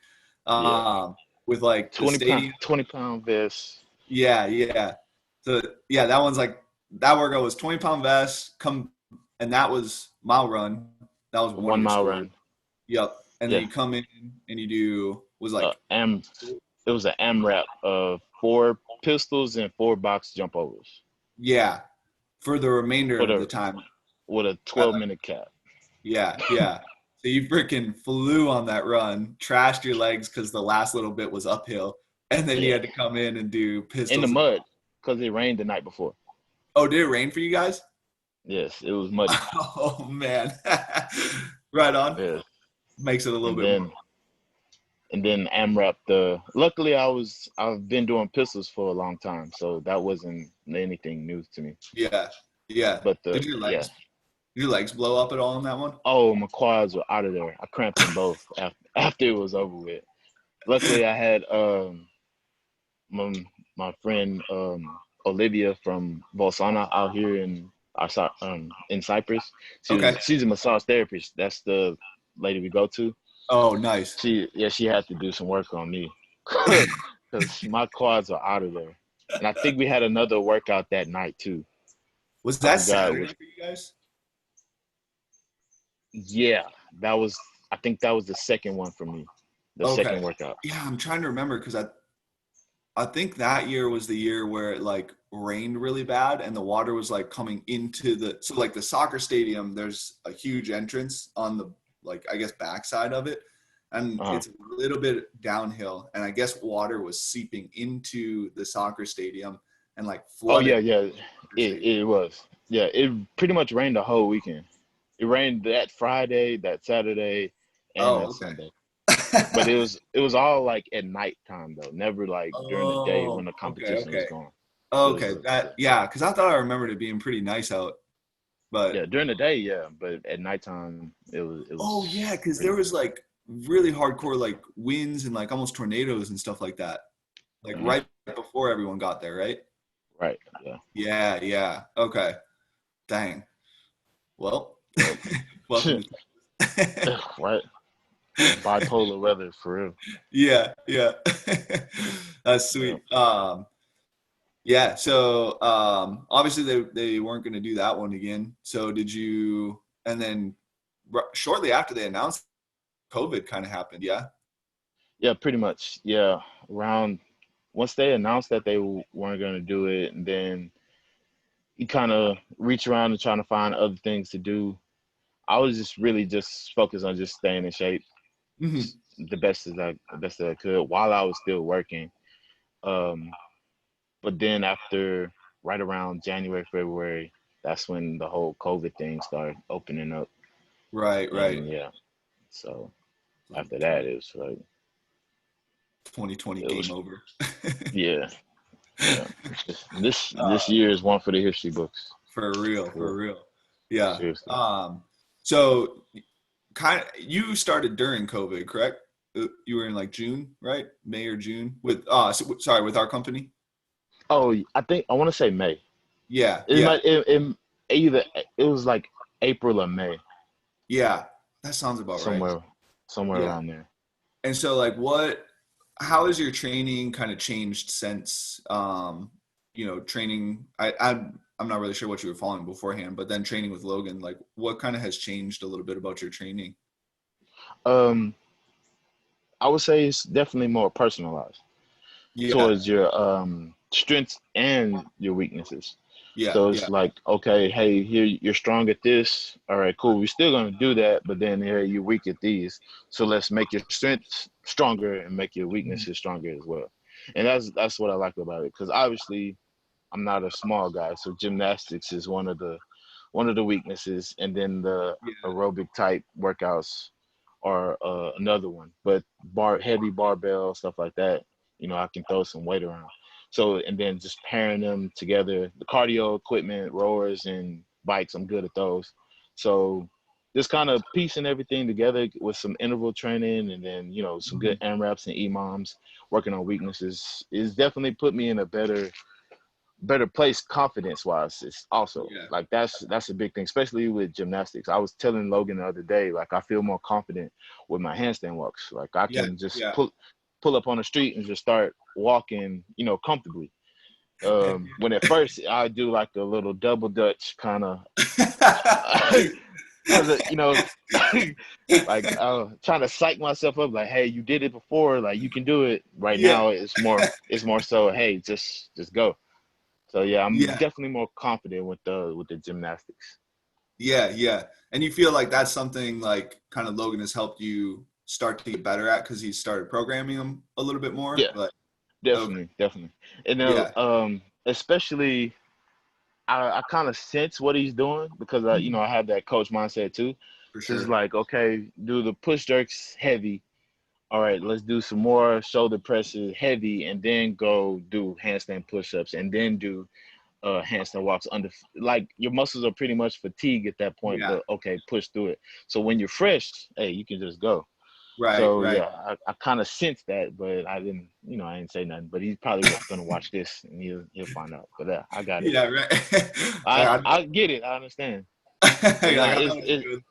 Speaker 2: yeah.
Speaker 1: with like the
Speaker 2: 20 pound
Speaker 1: stadium.
Speaker 2: 20 pound vest.
Speaker 1: Yeah, yeah. So yeah, that one's like that workout was 20-pound vest come, and that was mile run. That was one of
Speaker 2: One
Speaker 1: your
Speaker 2: mile
Speaker 1: scores.
Speaker 2: run.
Speaker 1: Yep. And then
Speaker 2: Yeah.
Speaker 1: you come in and you do was like
Speaker 2: Am It was an AMRAP of 4 pistols and 4 box jump overs
Speaker 1: yeah for the remainder
Speaker 2: for
Speaker 1: of the
Speaker 2: the
Speaker 1: time.
Speaker 2: with a
Speaker 1: Uh,
Speaker 2: 12-minute cap.
Speaker 1: yeah, yeah. So you freaking flew on that run, trashed your legs because the last little bit was uphill, and then you
Speaker 2: Yeah,
Speaker 1: had to come in and do
Speaker 2: in the
Speaker 1: pistols.
Speaker 2: mud because it rained the night before.
Speaker 1: Oh, did it rain for you guys?
Speaker 2: Yes, it was muddy.
Speaker 1: Oh man, right on.
Speaker 2: Yeah,
Speaker 1: Makes it a little
Speaker 2: and
Speaker 1: bit more.
Speaker 2: then AMRAP. Luckily I've been doing pistols for a long time, so that wasn't anything new to me.
Speaker 1: Yeah, yeah.
Speaker 2: But
Speaker 1: Did your legs blow up at all in that one?
Speaker 2: my quads were out of there. I cramped them both after it was over with. Luckily I had my, my friend Olivia from Bolsana out here in Cyprus.
Speaker 1: Okay.
Speaker 2: She's a massage therapist. That's the lady we go to.
Speaker 1: Oh, nice.
Speaker 2: She had to do some work on me because my quads are out of there. And I think we had another workout that night too.
Speaker 1: Was
Speaker 2: I
Speaker 1: that
Speaker 2: forgot
Speaker 1: Saturday
Speaker 2: which.
Speaker 1: for you guys?
Speaker 2: Yeah, that was. I think that was the second one for me. The
Speaker 1: Okay.
Speaker 2: second workout.
Speaker 1: Yeah, I'm trying to remember because I think that year was the year where it like rained really bad and the water was like coming into so like the soccer stadium, there's a huge entrance on the, like, I guess backside of it, and
Speaker 2: Uh-huh.
Speaker 1: it's a little bit downhill, and I guess water was seeping into the soccer stadium and like
Speaker 2: Oh
Speaker 1: flooded
Speaker 2: yeah, yeah.
Speaker 1: the soccer stadium.
Speaker 2: It was. Yeah, it pretty much rained the whole weekend. It rained that Friday, that Saturday, and that
Speaker 1: Oh,
Speaker 2: Sunday. But
Speaker 1: okay.
Speaker 2: it was all like at nighttime though, never like during the day
Speaker 1: Oh,
Speaker 2: when the
Speaker 1: okay,
Speaker 2: competition was
Speaker 1: okay.
Speaker 2: going. It was
Speaker 1: Okay, yeah, because I thought I remembered it being pretty nice out, but
Speaker 2: yeah, during the day, yeah, but at nighttime it
Speaker 1: oh
Speaker 2: was
Speaker 1: yeah, because
Speaker 2: pretty
Speaker 1: there was like really hardcore like winds and like almost tornadoes and stuff like that, like
Speaker 2: uh
Speaker 1: right before everyone got there, right?
Speaker 2: right. Yeah.
Speaker 1: Yeah, yeah. Okay. Dang. Well,
Speaker 2: Yep.
Speaker 1: welcome to
Speaker 2: Right. Bipolar weather for real.
Speaker 1: yeah, yeah. That's
Speaker 2: Yeah.
Speaker 1: sweet. Yeah, so obviously they weren't going to do that one again. So did you, and then shortly after they announced, COVID kind of happened, yeah?
Speaker 2: Yeah, pretty much. Yeah. Around once they announced that they weren't going to do it, and then you kind of reach around and trying to find other things to do. I was just really just focused on just staying in shape
Speaker 1: Hmm.
Speaker 2: the best that I could while I was still working. Um, but then after right around January, February, that's when the whole COVID thing started opening up.
Speaker 1: Right, right.
Speaker 2: And yeah, so
Speaker 1: Like
Speaker 2: after that, it was like
Speaker 1: 2020
Speaker 2: it
Speaker 1: game
Speaker 2: was
Speaker 1: over.
Speaker 2: yeah, yeah. This
Speaker 1: uh,
Speaker 2: year is one for the history books.
Speaker 1: for real,
Speaker 2: For
Speaker 1: for real. Yeah.
Speaker 2: seriously.
Speaker 1: So kind of you started during COVID, correct? You were in like June, right? May or June with sorry, with our company.
Speaker 2: Oh, I think I want to say May.
Speaker 1: Yeah,
Speaker 2: It
Speaker 1: yeah,
Speaker 2: might either it was like April or May,
Speaker 1: yeah. That sounds about right.
Speaker 2: somewhere somewhere
Speaker 1: Yeah.
Speaker 2: around there.
Speaker 1: And so like how has your training kind of changed since training I'm not really sure what you were following beforehand, but then training with Logan, like what kind of has changed a little bit about your training?
Speaker 2: Um, I would say it's definitely more personalized
Speaker 1: Yeah,
Speaker 2: towards your strengths and your weaknesses.
Speaker 1: yeah,
Speaker 2: So
Speaker 1: yeah.
Speaker 2: it's like, okay, hey, here you're strong at this. All right, cool. We're still gonna do that, but then here you're weak at these. So let's make your strengths stronger and make your
Speaker 1: Mhm.
Speaker 2: weaknesses stronger as well. And that's what I like about it, because obviously I'm not a small guy, so gymnastics is one of the weaknesses, and then the
Speaker 1: Yeah.
Speaker 2: aerobic type workouts are another one. But heavy barbell stuff like that, I can throw some weight around. So and then just pairing them together, the cardio equipment, rowers and bikes, I'm good at those. So just kind of piecing everything together with some interval training and then some good
Speaker 1: Mhm.
Speaker 2: AMRAPs and EMOMs, working on weaknesses is definitely put me in a better place confidence wise. It's also
Speaker 1: Yeah.
Speaker 2: like that's a big thing, especially with gymnastics. I was telling Logan the other day, like I feel more confident with my handstand walks. Like I
Speaker 1: Yeah.
Speaker 2: can just
Speaker 1: Yeah.
Speaker 2: pull up on the street and just start walking, comfortably. When at first I do like a little double dutch kind of because like trying to psych myself up, like, hey, you did it before, like you can do it. Right
Speaker 1: Yeah.
Speaker 2: now it's more so, hey, just go. So yeah, I'm
Speaker 1: Yeah.
Speaker 2: definitely more confident with the gymnastics.
Speaker 1: Yeah. Yeah. And you feel like that's something like kind of Logan has helped you start to get better at because he started programming them a little bit more.
Speaker 2: Yeah,
Speaker 1: Like, okay.
Speaker 2: definitely. And
Speaker 1: Yeah.
Speaker 2: especially I kind of sense what he's doing because
Speaker 1: Mhm.
Speaker 2: I have that coach mindset too.
Speaker 1: For
Speaker 2: So it's
Speaker 1: sure.
Speaker 2: like, okay, do the push jerks heavy. All right, let's do some more shoulder presses heavy, and then go do handstand push-ups, and then do handstand walks under, like your muscles are pretty much fatigued at that point,
Speaker 1: Yeah.
Speaker 2: but okay, push through it. So when you're fresh, hey, you can just go.
Speaker 1: Right.
Speaker 2: So
Speaker 1: Right.
Speaker 2: yeah, I kind of sensed that, but I didn't say nothing. But he's probably gonna watch this and he'll find out. But I got it.
Speaker 1: Yeah. Right.
Speaker 2: I
Speaker 1: I know.
Speaker 2: I get it. I understand. But
Speaker 1: Like
Speaker 2: nah,
Speaker 1: I know what you're doing.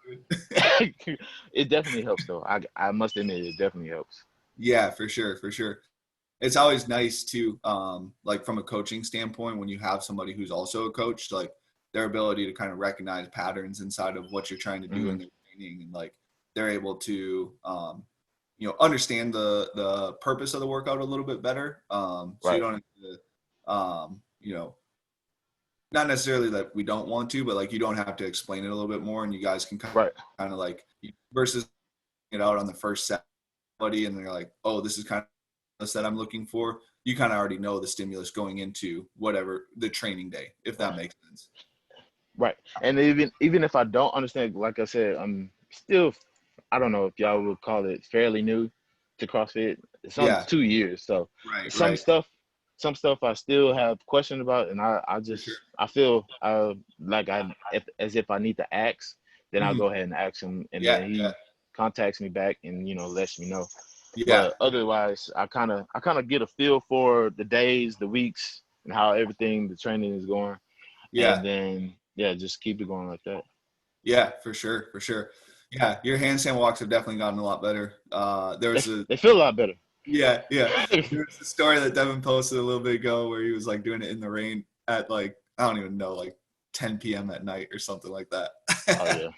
Speaker 2: it definitely helps though. I must admit it definitely helps.
Speaker 1: Yeah, for sure, for sure. It's always nice to like from a coaching standpoint when you have somebody who's also a coach, like their ability to kind of recognize patterns inside of what you're trying to do
Speaker 2: Hmm.
Speaker 1: in their training, and like they're able to understand the purpose of the workout a little bit better. So you
Speaker 2: Right.
Speaker 1: don't have to not necessarily that we don't want to, but like you don't have to explain it a little bit more, and you guys can kind
Speaker 2: Right.
Speaker 1: of like versus it out on the first set, buddy, and they're like, oh, this is kind of the that I'm looking for. You kind of already know the stimulus going into whatever the training day, if that makes sense.
Speaker 2: Right. And even if I don't understand, like I said, I'm still, I don't know if y'all would call it fairly new to CrossFit. It's on
Speaker 1: Yeah,
Speaker 2: 2 years, so
Speaker 1: right,
Speaker 2: some
Speaker 1: right,
Speaker 2: stuff, some stuff I still have questions about, and
Speaker 1: for sure.
Speaker 2: I feel like as if I need to ask, then I'll
Speaker 1: Mhm.
Speaker 2: go ahead and ask him, and
Speaker 1: Yeah,
Speaker 2: then
Speaker 1: yeah,
Speaker 2: he contacts me back and lets me know.
Speaker 1: yeah,
Speaker 2: But otherwise, I kind of get a feel for the days, the weeks, and how everything the training is going,
Speaker 1: yeah,
Speaker 2: and then yeah, just keep it going like that.
Speaker 1: yeah, for sure, for sure. Yeah, your handstand walks have definitely gotten a lot better. There
Speaker 2: They
Speaker 1: was a
Speaker 2: they feel a lot better.
Speaker 1: yeah, yeah. There was a story that Devin posted a little bit ago where he was like doing it in the rain at like I don't even know, like 10 p.m. at night or something like
Speaker 2: Oh
Speaker 1: that.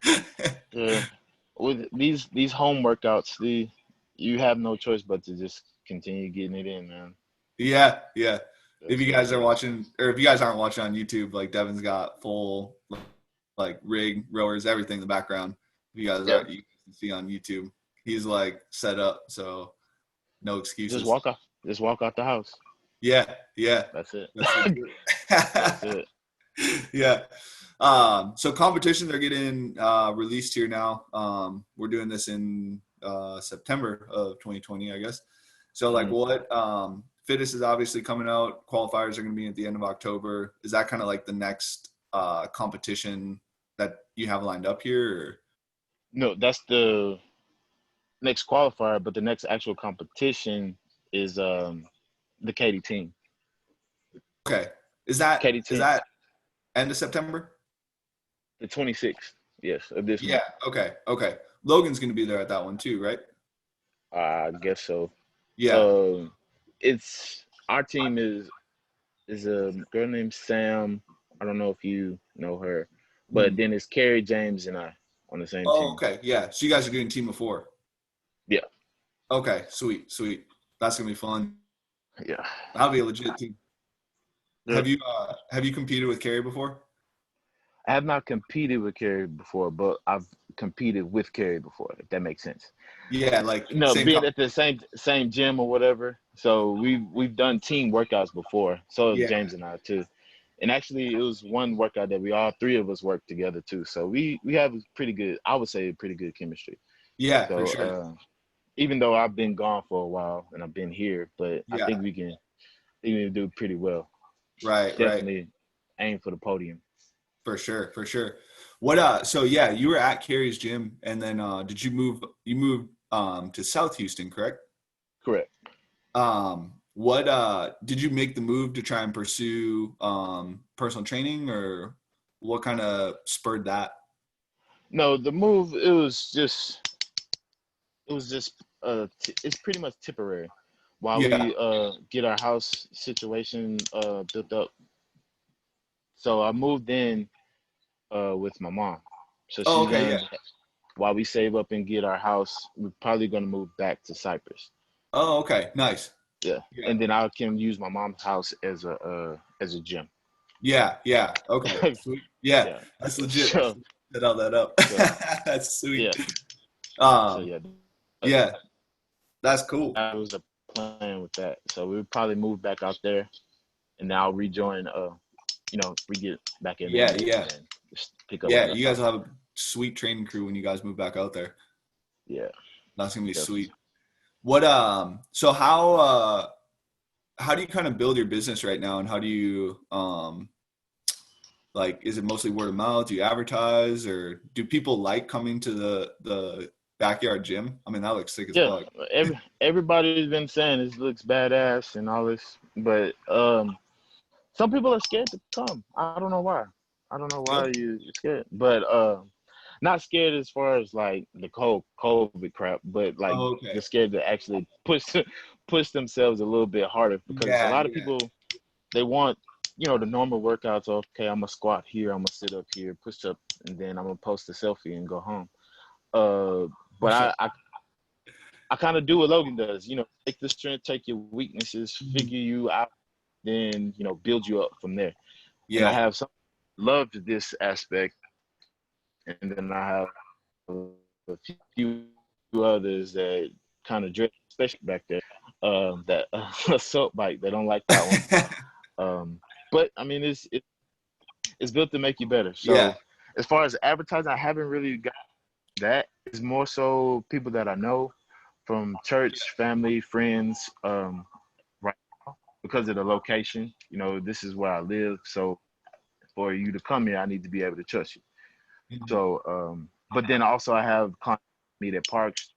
Speaker 2: yeah, yeah. With these home workouts, you have no choice but to just continue getting it in, man.
Speaker 1: Yeah, yeah. If you
Speaker 2: That's
Speaker 1: guys are
Speaker 2: it.
Speaker 1: watching, or if you guys aren't watching on YouTube, like Devin's got full like rig, rowers, everything in the background. If you guys
Speaker 2: Yeah,
Speaker 1: are, you can see on YouTube. He's like set up, so no
Speaker 2: just
Speaker 1: excuses.
Speaker 2: walk off, just walk out the house.
Speaker 1: Yeah, yeah.
Speaker 2: That's it.
Speaker 1: That's
Speaker 2: That's
Speaker 1: legit.
Speaker 2: it.
Speaker 1: Yeah. So competitions are getting released here now. We're doing this in September of 2020, I guess. So like
Speaker 2: Mhm.
Speaker 1: what Fittest is obviously coming out. Qualifiers are going to be at the end of October. Is that kind of like the next competition that you have lined up here? Or?
Speaker 2: No, that's the next qualifier, but the next actual competition is the Katy team.
Speaker 1: Okay.
Speaker 2: Katy
Speaker 1: Is
Speaker 2: team,
Speaker 1: that end of September?
Speaker 2: the 26th, yes, of this
Speaker 1: Yeah.
Speaker 2: month.
Speaker 1: Okay. Okay. Logan's going to be there at that one too, right?
Speaker 2: I guess so.
Speaker 1: Yeah.
Speaker 2: Um, it's our team is a girl named Sam. I don't know if you know her, but
Speaker 1: Mhm.
Speaker 2: then it's Carrie James and I on the same
Speaker 1: Oh,
Speaker 2: team.
Speaker 1: okay. Yeah. So you guys are doing team of four.
Speaker 2: Yeah,
Speaker 1: Okay, sweet, sweet. That's gonna be fun.
Speaker 2: yeah,
Speaker 1: That'll be a legit team.
Speaker 2: yeah.
Speaker 1: Have you competed with Carrie before?
Speaker 2: I have not competed with Carrie before, but I've competed with Carrie before, if that makes sense.
Speaker 1: Yeah, like
Speaker 2: No,
Speaker 1: same
Speaker 2: being
Speaker 1: company.
Speaker 2: at the same gym or whatever. So we've done team workouts before. So have
Speaker 1: Yeah,
Speaker 2: James and I too. And actually, it was one workout that we all three of us worked together too. So we have a pretty good, I would say, pretty good chemistry.
Speaker 1: yeah, for
Speaker 2: So
Speaker 1: sure.
Speaker 2: even though I've been gone for a while and I've been here, but I
Speaker 1: Yeah,
Speaker 2: think we can do pretty well.
Speaker 1: right, right.
Speaker 2: Definitely aim for the podium.
Speaker 1: For sure, for sure. What so yeah, you were at Carrie's gym and then did you moved to South Houston, correct?
Speaker 2: Correct.
Speaker 1: What did you make the move to try and pursue personal training or what kind of spurred that?
Speaker 2: No, the move it was just it's pretty much temporary while
Speaker 1: Yeah.
Speaker 2: we get our house situation built up. So I moved in with my mom. So
Speaker 1: Oh,
Speaker 2: she's
Speaker 1: okay,
Speaker 2: gonna
Speaker 1: yeah.
Speaker 2: while we save up and get our house, we're probably gonna move back to Cyprus.
Speaker 1: Oh, okay. Nice.
Speaker 2: Yeah,
Speaker 1: Yeah.
Speaker 2: and then I can use my mom's house as a gym.
Speaker 1: Yeah, yeah. Okay. Sweet. Yeah,
Speaker 2: Yeah.
Speaker 1: that's legit. That's
Speaker 2: So
Speaker 1: legit. Set all that up.
Speaker 2: so
Speaker 1: That's sweet.
Speaker 2: yeah. So
Speaker 1: Um,
Speaker 2: yeah,
Speaker 1: yeah, that's cool.
Speaker 2: that was the plan with that. So we would probably move back out there, and now rejoin. We get back in there
Speaker 1: Yeah,
Speaker 2: and
Speaker 1: yeah,
Speaker 2: then just pick up where
Speaker 1: yeah.
Speaker 2: we
Speaker 1: You
Speaker 2: left
Speaker 1: guys
Speaker 2: off.
Speaker 1: will have a sweet training crew when you guys move back out there.
Speaker 2: Yeah,
Speaker 1: That's gonna be
Speaker 2: definitely.
Speaker 1: sweet. What so how do you kind of build your business right now and how do you like is it mostly word of mouth? Do you advertise or do people like coming to the backyard gym? I mean that looks sick as
Speaker 2: Yeah,
Speaker 1: fuck.
Speaker 2: everybody's been saying this looks badass and all this, but some people are scared to come. I don't know why. I don't know
Speaker 1: Really?
Speaker 2: why you're scared, but not scared as far as like the whole COVID crap, but like
Speaker 1: Oh, okay.
Speaker 2: they're scared to actually push themselves a little bit harder because a
Speaker 1: Yeah,
Speaker 2: lot of
Speaker 1: yeah.
Speaker 2: people they want the normal workouts. Okay, I'm gonna squat here, I'm gonna sit up here, push up, and then I'm gonna post a selfie and go home. Uh,
Speaker 1: For
Speaker 2: but
Speaker 1: sure.
Speaker 2: I kind of do what Logan does. Take the strength, take your weaknesses,
Speaker 1: Mhm.
Speaker 2: figure you out, then build you up from there. And I
Speaker 1: Yeah.
Speaker 2: have some loved this aspect, and then I have a few others that kind of drift, especially back there. That assault bike, they don't like that one. But I mean, it's built to make you better.
Speaker 1: Yeah.
Speaker 2: So as far as advertising, I haven't really got that. It's more so people that I know from church, family, friends. Right now, because of the location, this is where I live. So for you to come here, I need to be able to trust you.
Speaker 1: Mhm.
Speaker 2: So, but then also I have clients meet at parks,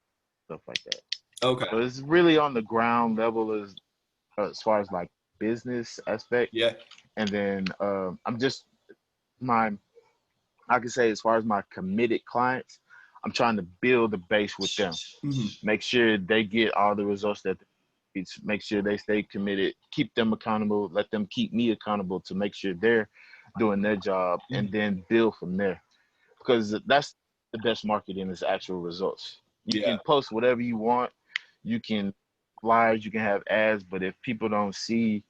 Speaker 2: stuff like that.
Speaker 1: Okay.
Speaker 2: So it's really on the ground level as far as like business aspect,
Speaker 1: Yeah.
Speaker 2: and then I'm just my I can say as far as my committed clients, I'm trying to build a base with them,
Speaker 1: Hmm.
Speaker 2: make sure they get all the results that they need, make sure they stay committed, keep them accountable, let them keep me accountable to make sure they're doing their job, and
Speaker 1: Hmm.
Speaker 2: then build from there. Because that's the best marketing is actual results. You
Speaker 1: Yeah.
Speaker 2: can post whatever you want, you can flyers, you can have ads, but if people don't see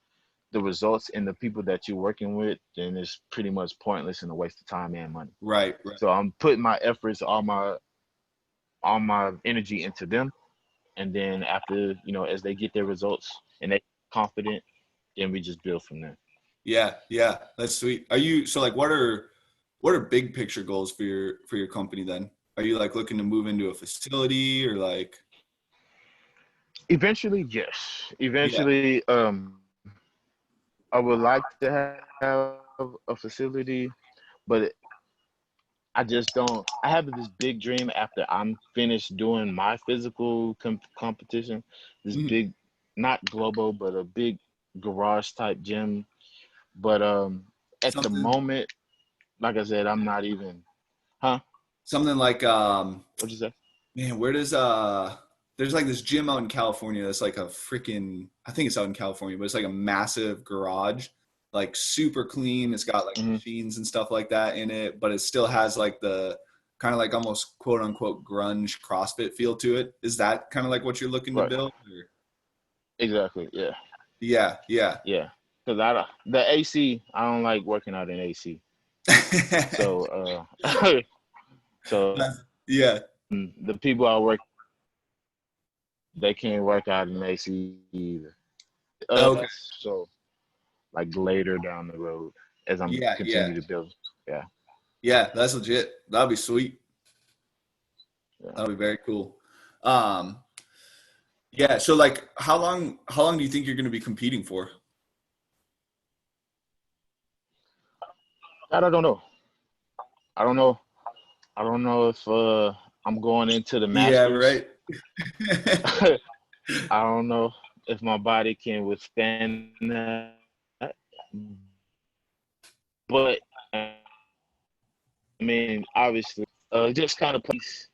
Speaker 2: the results in the people that you're working with, then it's pretty much pointless and a waste of time and money.
Speaker 1: Right. Right.
Speaker 2: So I'm putting my efforts, all my energy into them, and then after as they get their results and they confident, then we just build from there.
Speaker 1: Yeah. Yeah. That's sweet. Are you so like what are big picture goals for your company then? Are you like looking to move into a facility or like
Speaker 2: Eventually, yes.
Speaker 1: yeah.
Speaker 2: Eventually, I would like to have a facility, but I just don't. I have this big dream after I'm finished doing my physical competition. This
Speaker 1: Mhm.
Speaker 2: big, not global, but a big garage type gym. But at the
Speaker 1: Something
Speaker 2: moment, like I said, I'm not even. Huh?
Speaker 1: something like
Speaker 2: What'd you say?
Speaker 1: man, where does there's like this gym out in California that's like a freaking I think it's out in California, but it's like a massive garage, like super clean. It's got like
Speaker 2: Hmm.
Speaker 1: machines and stuff like that in it, but it still has like the kind of like almost quote unquote grunge CrossFit feel to it. Is that kind of like what you're looking to
Speaker 2: Right.
Speaker 1: build? Or?
Speaker 2: Exactly. Yeah.
Speaker 1: Yeah, yeah.
Speaker 2: Yeah. Because the AC, I don't like working out in AC. So so
Speaker 1: Yeah.
Speaker 2: the people I work, they can't work out in AC either.
Speaker 1: Okay.
Speaker 2: So like later down the road as I'm
Speaker 1: Yeah, yeah.
Speaker 2: continue to build. Yeah.
Speaker 1: Yeah, that's legit. That'd be sweet.
Speaker 2: Yeah.
Speaker 1: That'd be very cool. Um, yeah, so like how long do you think you're gonna be competing for?
Speaker 2: That I don't know. I don't know. I don't know if I'm going into the
Speaker 1: Yeah,
Speaker 2: Masters.
Speaker 1: right.
Speaker 2: I don't know if my body can withstand that. But I mean, obviously, just kind of place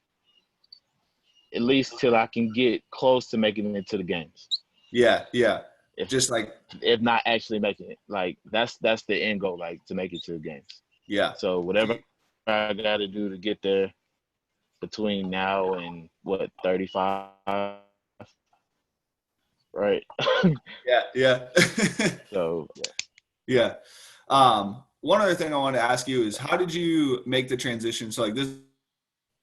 Speaker 2: at least till I can get close to making it into the games.
Speaker 1: Yeah, yeah.
Speaker 2: If
Speaker 1: Just like
Speaker 2: if not actually making it, like that's the end goal, like to make it to the games.
Speaker 1: yeah.
Speaker 2: So whatever I got to do to get there between now and what 35, right?
Speaker 1: Yeah, yeah.
Speaker 2: So yeah.
Speaker 1: Yeah. One other thing I wanted to ask you is how did you make the transition? So like this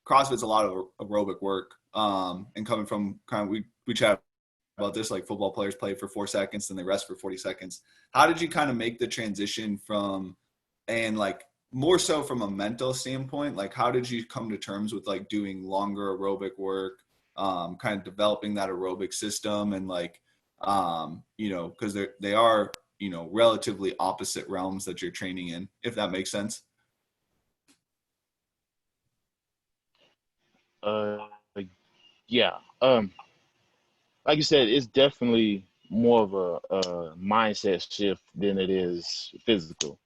Speaker 1: CrossFit's a lot of aerobic work. And coming from kind of we chat about this like football players play for 4 seconds then they rest for 40 seconds. How did you kind of make the transition from and like more so from a mental standpoint, like how did you come to terms with like doing longer aerobic work, kind of developing that aerobic system and like because they are relatively opposite realms that you're training in, if that makes sense.
Speaker 2: Uh, yeah. Like you said, it's definitely more of a mindset shift than it is physical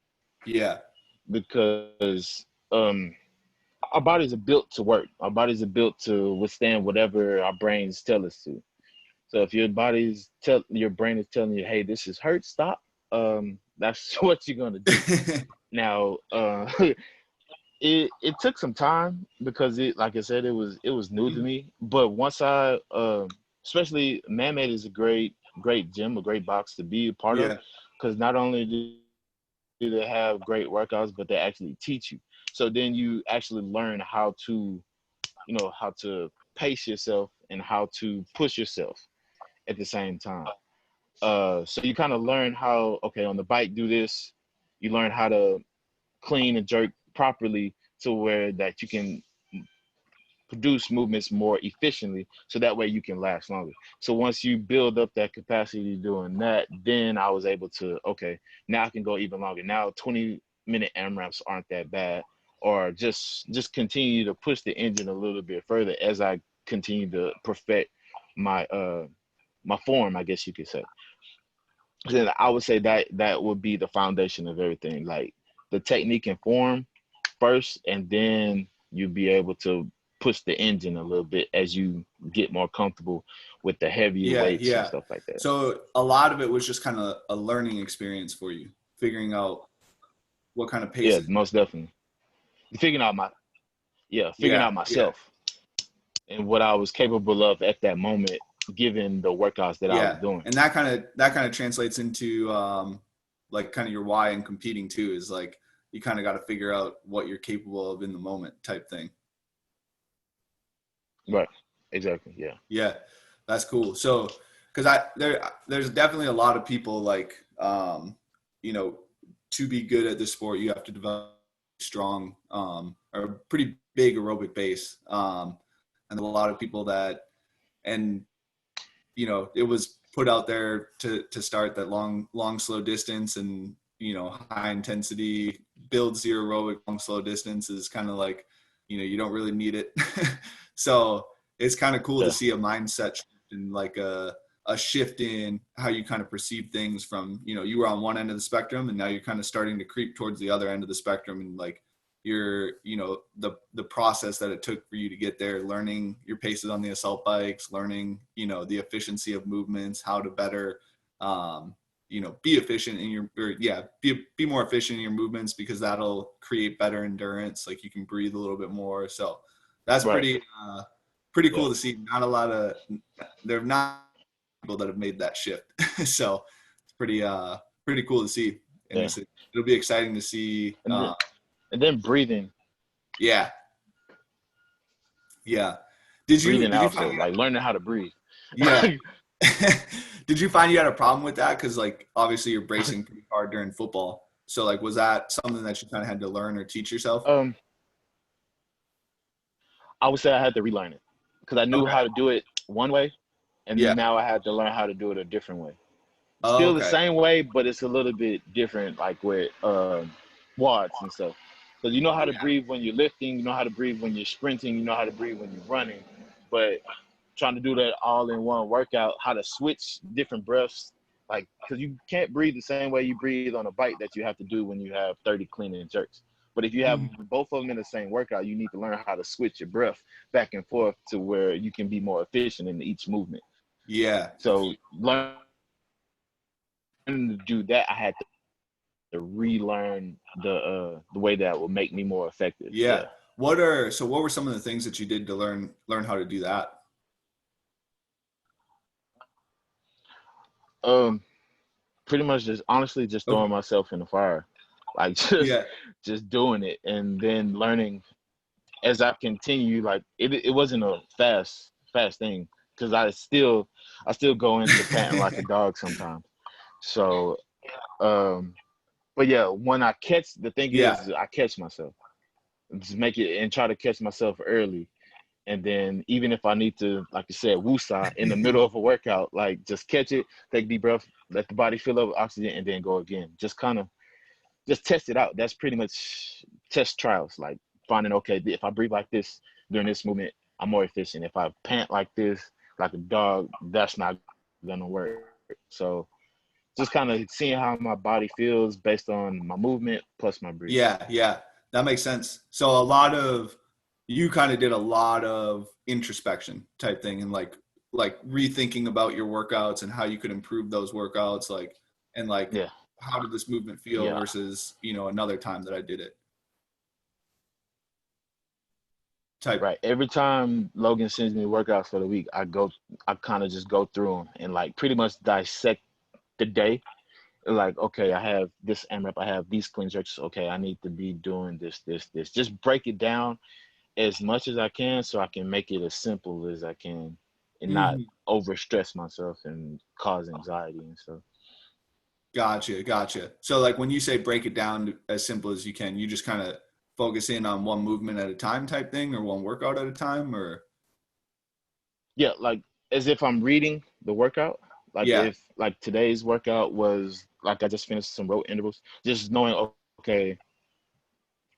Speaker 1: Yeah.
Speaker 2: because our bodies are built to work. Our bodies are built to withstand whatever our brains tell us to. So if your brain is telling you, "Hey, this is hurt, stop," that's what you're gonna do. Now, it took some time because like I said, it was new to me. But once especially Man-Made is a great gym, a great box to be a part of,
Speaker 1: Yeah.
Speaker 2: because not only do to have great workouts, but they actually teach you. So then you actually learn how to, how to pace yourself and how to push yourself at the same time. So you kind of learn how, okay, on the bike, do this. You learn how to clean and jerk properly to where that you can produce movements more efficiently, so that way you can last longer. So once you build up that capacity doing that, then I was able to, okay, now I can go even longer. Now 20-minute AMRAPs aren't that bad, or just continue to push the engine a little bit further as I continue to perfect my my form, I guess you could say. Then I would say that would be the foundation of everything, like the technique and form first, and then you'll be able to push the engine a little bit as you get more comfortable with the heavier
Speaker 1: Yeah,
Speaker 2: weights and
Speaker 1: yeah.
Speaker 2: stuff like that.
Speaker 1: So a lot of it was just kind of a learning experience for you, figuring out what kind of
Speaker 2: Yeah,
Speaker 1: paces.
Speaker 2: most definitely. Figuring out my figuring
Speaker 1: Yeah,
Speaker 2: out
Speaker 1: yeah,
Speaker 2: myself and what I was capable of at that moment, given the workouts that I was
Speaker 1: yeah.
Speaker 2: doing.
Speaker 1: And that kind of translates into like kind of your why in competing too, is like you kind of got to figure out what you're capable of in the moment type thing.
Speaker 2: Right. Exactly. Yeah.
Speaker 1: Yeah, that's cool. So, because there's definitely a lot of people like, you know, to be good at this sport, you have to develop strong or pretty big aerobic base, and a lot of people that, and it was put out there to start that long slow distance, and high intensity build zero aerobic long slow distance is kind of like, you don't really need it. So it's kind of cool to
Speaker 2: Yeah.
Speaker 1: see a mindset shift and like a shift in how you kind of perceive things from, you were on one end of the spectrum and now you're kind of starting to creep towards the other end of the spectrum, and like your, the process that it took for you to get there, learning your paces on the assault bikes, learning, the efficiency of movements, how to better, be efficient in your, or yeah, be more efficient in your movements, because that'll create better endurance. Like you can breathe a little bit more. So that's
Speaker 2: Right.
Speaker 1: pretty
Speaker 2: Yeah.
Speaker 1: cool to see. Not a lot of, there are not people that have made that shift. So it's pretty cool to see. And
Speaker 2: Yeah.
Speaker 1: it'll be exciting to see.
Speaker 2: And then breathing,
Speaker 1: Yeah. Yeah. Did you
Speaker 2: breathing
Speaker 1: did you find
Speaker 2: also,
Speaker 1: you
Speaker 2: like learning how to breathe.
Speaker 1: yeah. Did you find you had a problem with that? Because like obviously you're bracing pretty hard during football. So like was that something that you kind of had to learn or teach yourself?
Speaker 2: um, I would say I had to relearn it because I knew
Speaker 1: Okay.
Speaker 2: how to do it one way,
Speaker 1: Yeah.
Speaker 2: and now I had to learn how to do it a different way.
Speaker 1: Oh,
Speaker 2: Still the
Speaker 1: okay.
Speaker 2: same way, but it's a little bit different, like with wads and stuff. Because you know how to
Speaker 1: Yeah.
Speaker 2: breathe when you're lifting, you know how to breathe when you're sprinting, you know how to breathe when you're running, but trying to do that all in one workout, how to switch different breaths, like because you can't breathe the same way you breathe on a bike that you have to do when you have 30 clean and jerks. But if you have
Speaker 1: Mhm.
Speaker 2: both of them in the same workout, you need to learn how to switch your breath back and forth to where you can be more efficient in each movement.
Speaker 1: Yeah.
Speaker 2: So learning to do that, I had to relearn the way that will make me more effective.
Speaker 1: Yeah.
Speaker 2: Yeah.
Speaker 1: What were some of the things that you did to learn how to do that?
Speaker 2: Um, Pretty much just honestly just
Speaker 1: Okay.
Speaker 2: throwing myself in the fire, like just
Speaker 1: Yeah.
Speaker 2: just doing it, and then learning as I continue. Like it wasn't a fast thing because I still go into panting like a dog sometimes. So, but yeah, when I catch the thing
Speaker 1: Yeah.
Speaker 2: is I catch myself, just make it and try to catch myself early. And then even if I need to, like you said, woosah in the middle of a workout, like just catch it, take a deep breath, let the body fill up with oxygen, and then go again. Just kind of just test it out. That's pretty much test trials, like finding, okay, if I breathe like this during this movement, I'm more efficient. If I pant like this, like a dog, that's not gonna work. So just kind of seeing how my body feels based on my movement plus my breathing.
Speaker 1: Yeah, yeah, that makes sense. So you kind of did a lot of introspection type thing, and like rethinking about your workouts and how you could improve those workouts, like, and like
Speaker 2: Yeah,
Speaker 1: how did this movement feel
Speaker 2: yeah.
Speaker 1: versus another time that I did it type.
Speaker 2: Right. Every time Logan sends me workouts for the week, I kind of just go through them and like pretty much dissect the day like, okay, I have this AMRAP, I have these clean jerks. Okay, I need to be doing this. Just break it down as much as I can so I can make it as simple as I can and not
Speaker 1: Mhm.
Speaker 2: overstress myself and cause anxiety and stuff.
Speaker 1: Gotcha. So like when you say break it down as simple as you can, you just kind of focus in on one movement at a time type thing or one workout at a time or
Speaker 2: Yeah, like as if I'm reading the workout. Like
Speaker 1: yeah.
Speaker 2: if like today's workout was like I just finished some rope intervals, just knowing, okay,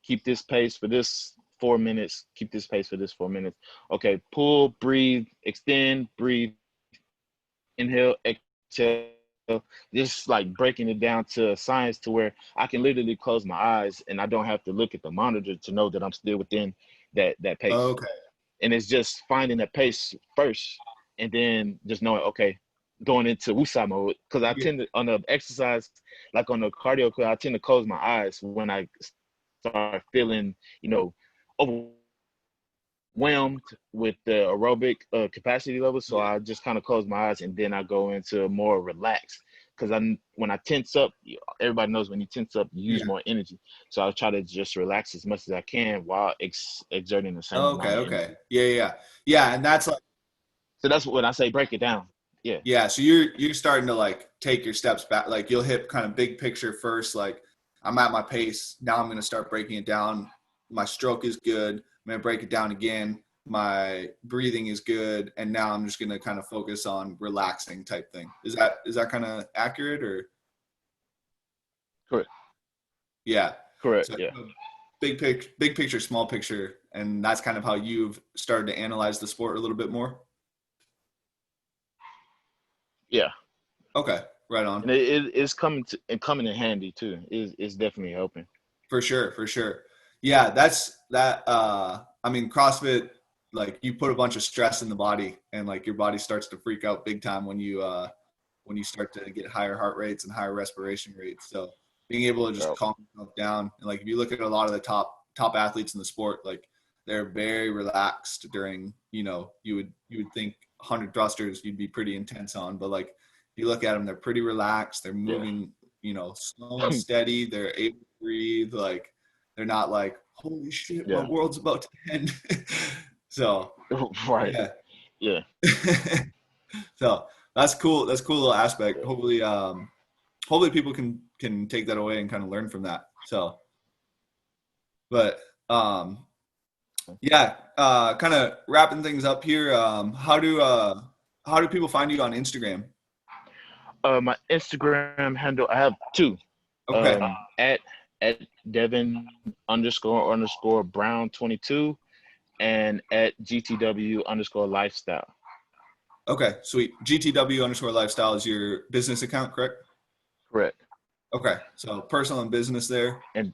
Speaker 2: keep this pace for this 4 minutes, keep this pace for this 4 minutes. Okay, pull, breathe, extend, breathe, inhale, exhale. Just like breaking it down to science to where I can literally close my eyes and I don't have to look at the monitor to know that I'm still within that pace.
Speaker 1: Okay.
Speaker 2: And it's just finding that pace first and then just knowing, okay, going into Wusa mode. Because I
Speaker 1: Yeah.
Speaker 2: tend to, on the exercise, like on the cardio, I tend to close my eyes when I start feeling, overwhelmed with the aerobic capacity level. So
Speaker 1: Yeah.
Speaker 2: I just kind of close my eyes and then I go into more relaxed. Because when I tense up, everybody knows when you tense up, you use
Speaker 1: Yeah.
Speaker 2: more energy. So I try to just relax as much as I can while exerting the same
Speaker 1: Okay.
Speaker 2: amount of
Speaker 1: Okay.
Speaker 2: energy.
Speaker 1: Yeah. And that's like
Speaker 2: So that's when I say break it down. Yeah,
Speaker 1: yeah. So you're starting to like take your steps back. Like you'll hit kind of big picture first. Like I'm at my pace. Now I'm going to start breaking it down. My stroke is good. I'm going to break it down again. My breathing is good. And now I'm just going to kind of focus on relaxing type thing. Is that kind of accurate or?
Speaker 2: correct,
Speaker 1: Yeah.
Speaker 2: correct.
Speaker 1: So
Speaker 2: Yeah,
Speaker 1: big picture, small picture, and that's kind of how you've started to analyze the sport a little bit more.
Speaker 2: yeah,
Speaker 1: Okay, right on.
Speaker 2: and it's coming in handy too. It's definitely helping.
Speaker 1: For sure, for sure. Yeah, that's that. I mean, CrossFit, like you put a bunch of stress in the body, and like your body starts to freak out big time when you start to get higher heart rates and higher respiration rates. So being able to just
Speaker 2: Yep.
Speaker 1: calm yourself down, and like if you look at a lot of the top athletes in the sport, like they're very relaxed during. You would think 100 thrusters you'd be pretty intense on, but like if you look at them, they're pretty relaxed. They're
Speaker 2: Yeah,
Speaker 1: moving, slow and steady. They're able to breathe. Like they're not like, holy shit, my
Speaker 2: yeah,
Speaker 1: world's about to end. So
Speaker 2: right.
Speaker 1: yeah.
Speaker 2: Yeah,
Speaker 1: So that's cool. That's a cool little aspect.
Speaker 2: yeah.
Speaker 1: Hopefully people can take that away and kind of learn from that. So, but yeah, kind of wrapping things up here. How do people find you on Instagram?
Speaker 2: My Instagram handle, I have two.
Speaker 1: Okay.
Speaker 2: Um, at Devin underscore Brown 22 and at GTW underscore lifestyle.
Speaker 1: Okay. Sweet. GTW underscore lifestyle is your business account, correct?
Speaker 2: Correct.
Speaker 1: Okay. So personal and business there.
Speaker 2: And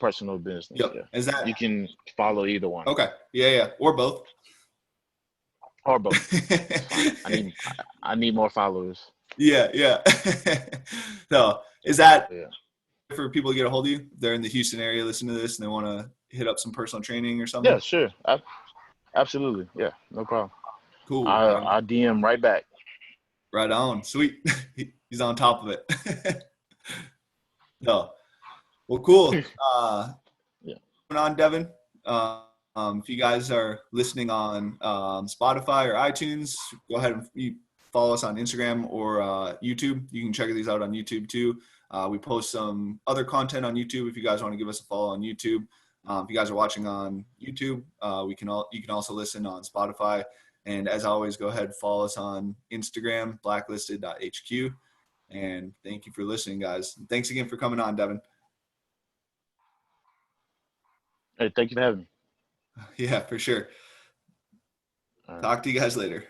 Speaker 2: personal business.
Speaker 1: Yep.
Speaker 2: Yeah,
Speaker 1: Is that
Speaker 2: you can follow either one
Speaker 1: okay? Yeah. Or both.
Speaker 2: or both. It's fine. I need more followers.
Speaker 1: Yeah. So is that
Speaker 2: Yeah.
Speaker 1: for people to get a hold of you? If they're in the Houston area, listen to this, and they want to hit up some personal training or
Speaker 2: Yeah,
Speaker 1: something.
Speaker 2: sure. Absolutely. Yeah, no problem.
Speaker 1: Cool.
Speaker 2: I DM right back.
Speaker 1: Right on. Sweet. He's on top of it. So, well, cool.
Speaker 2: Yeah.
Speaker 1: Going on, Devin. If you guys are listening on Spotify or iTunes, go ahead and follow us on Instagram or YouTube. You can check these out on YouTube too. We post some other content on YouTube if you guys want to give us a follow on YouTube. If you guys are watching on YouTube, you can also listen on Spotify. And as always, go ahead and follow us on Instagram, blacklisted.hq. And thank you for listening, guys. Thanks again for coming on, Devin.
Speaker 2: Hey, thank you for having me.
Speaker 1: Yeah, for sure.
Speaker 2: All right.
Speaker 1: Talk to you guys later.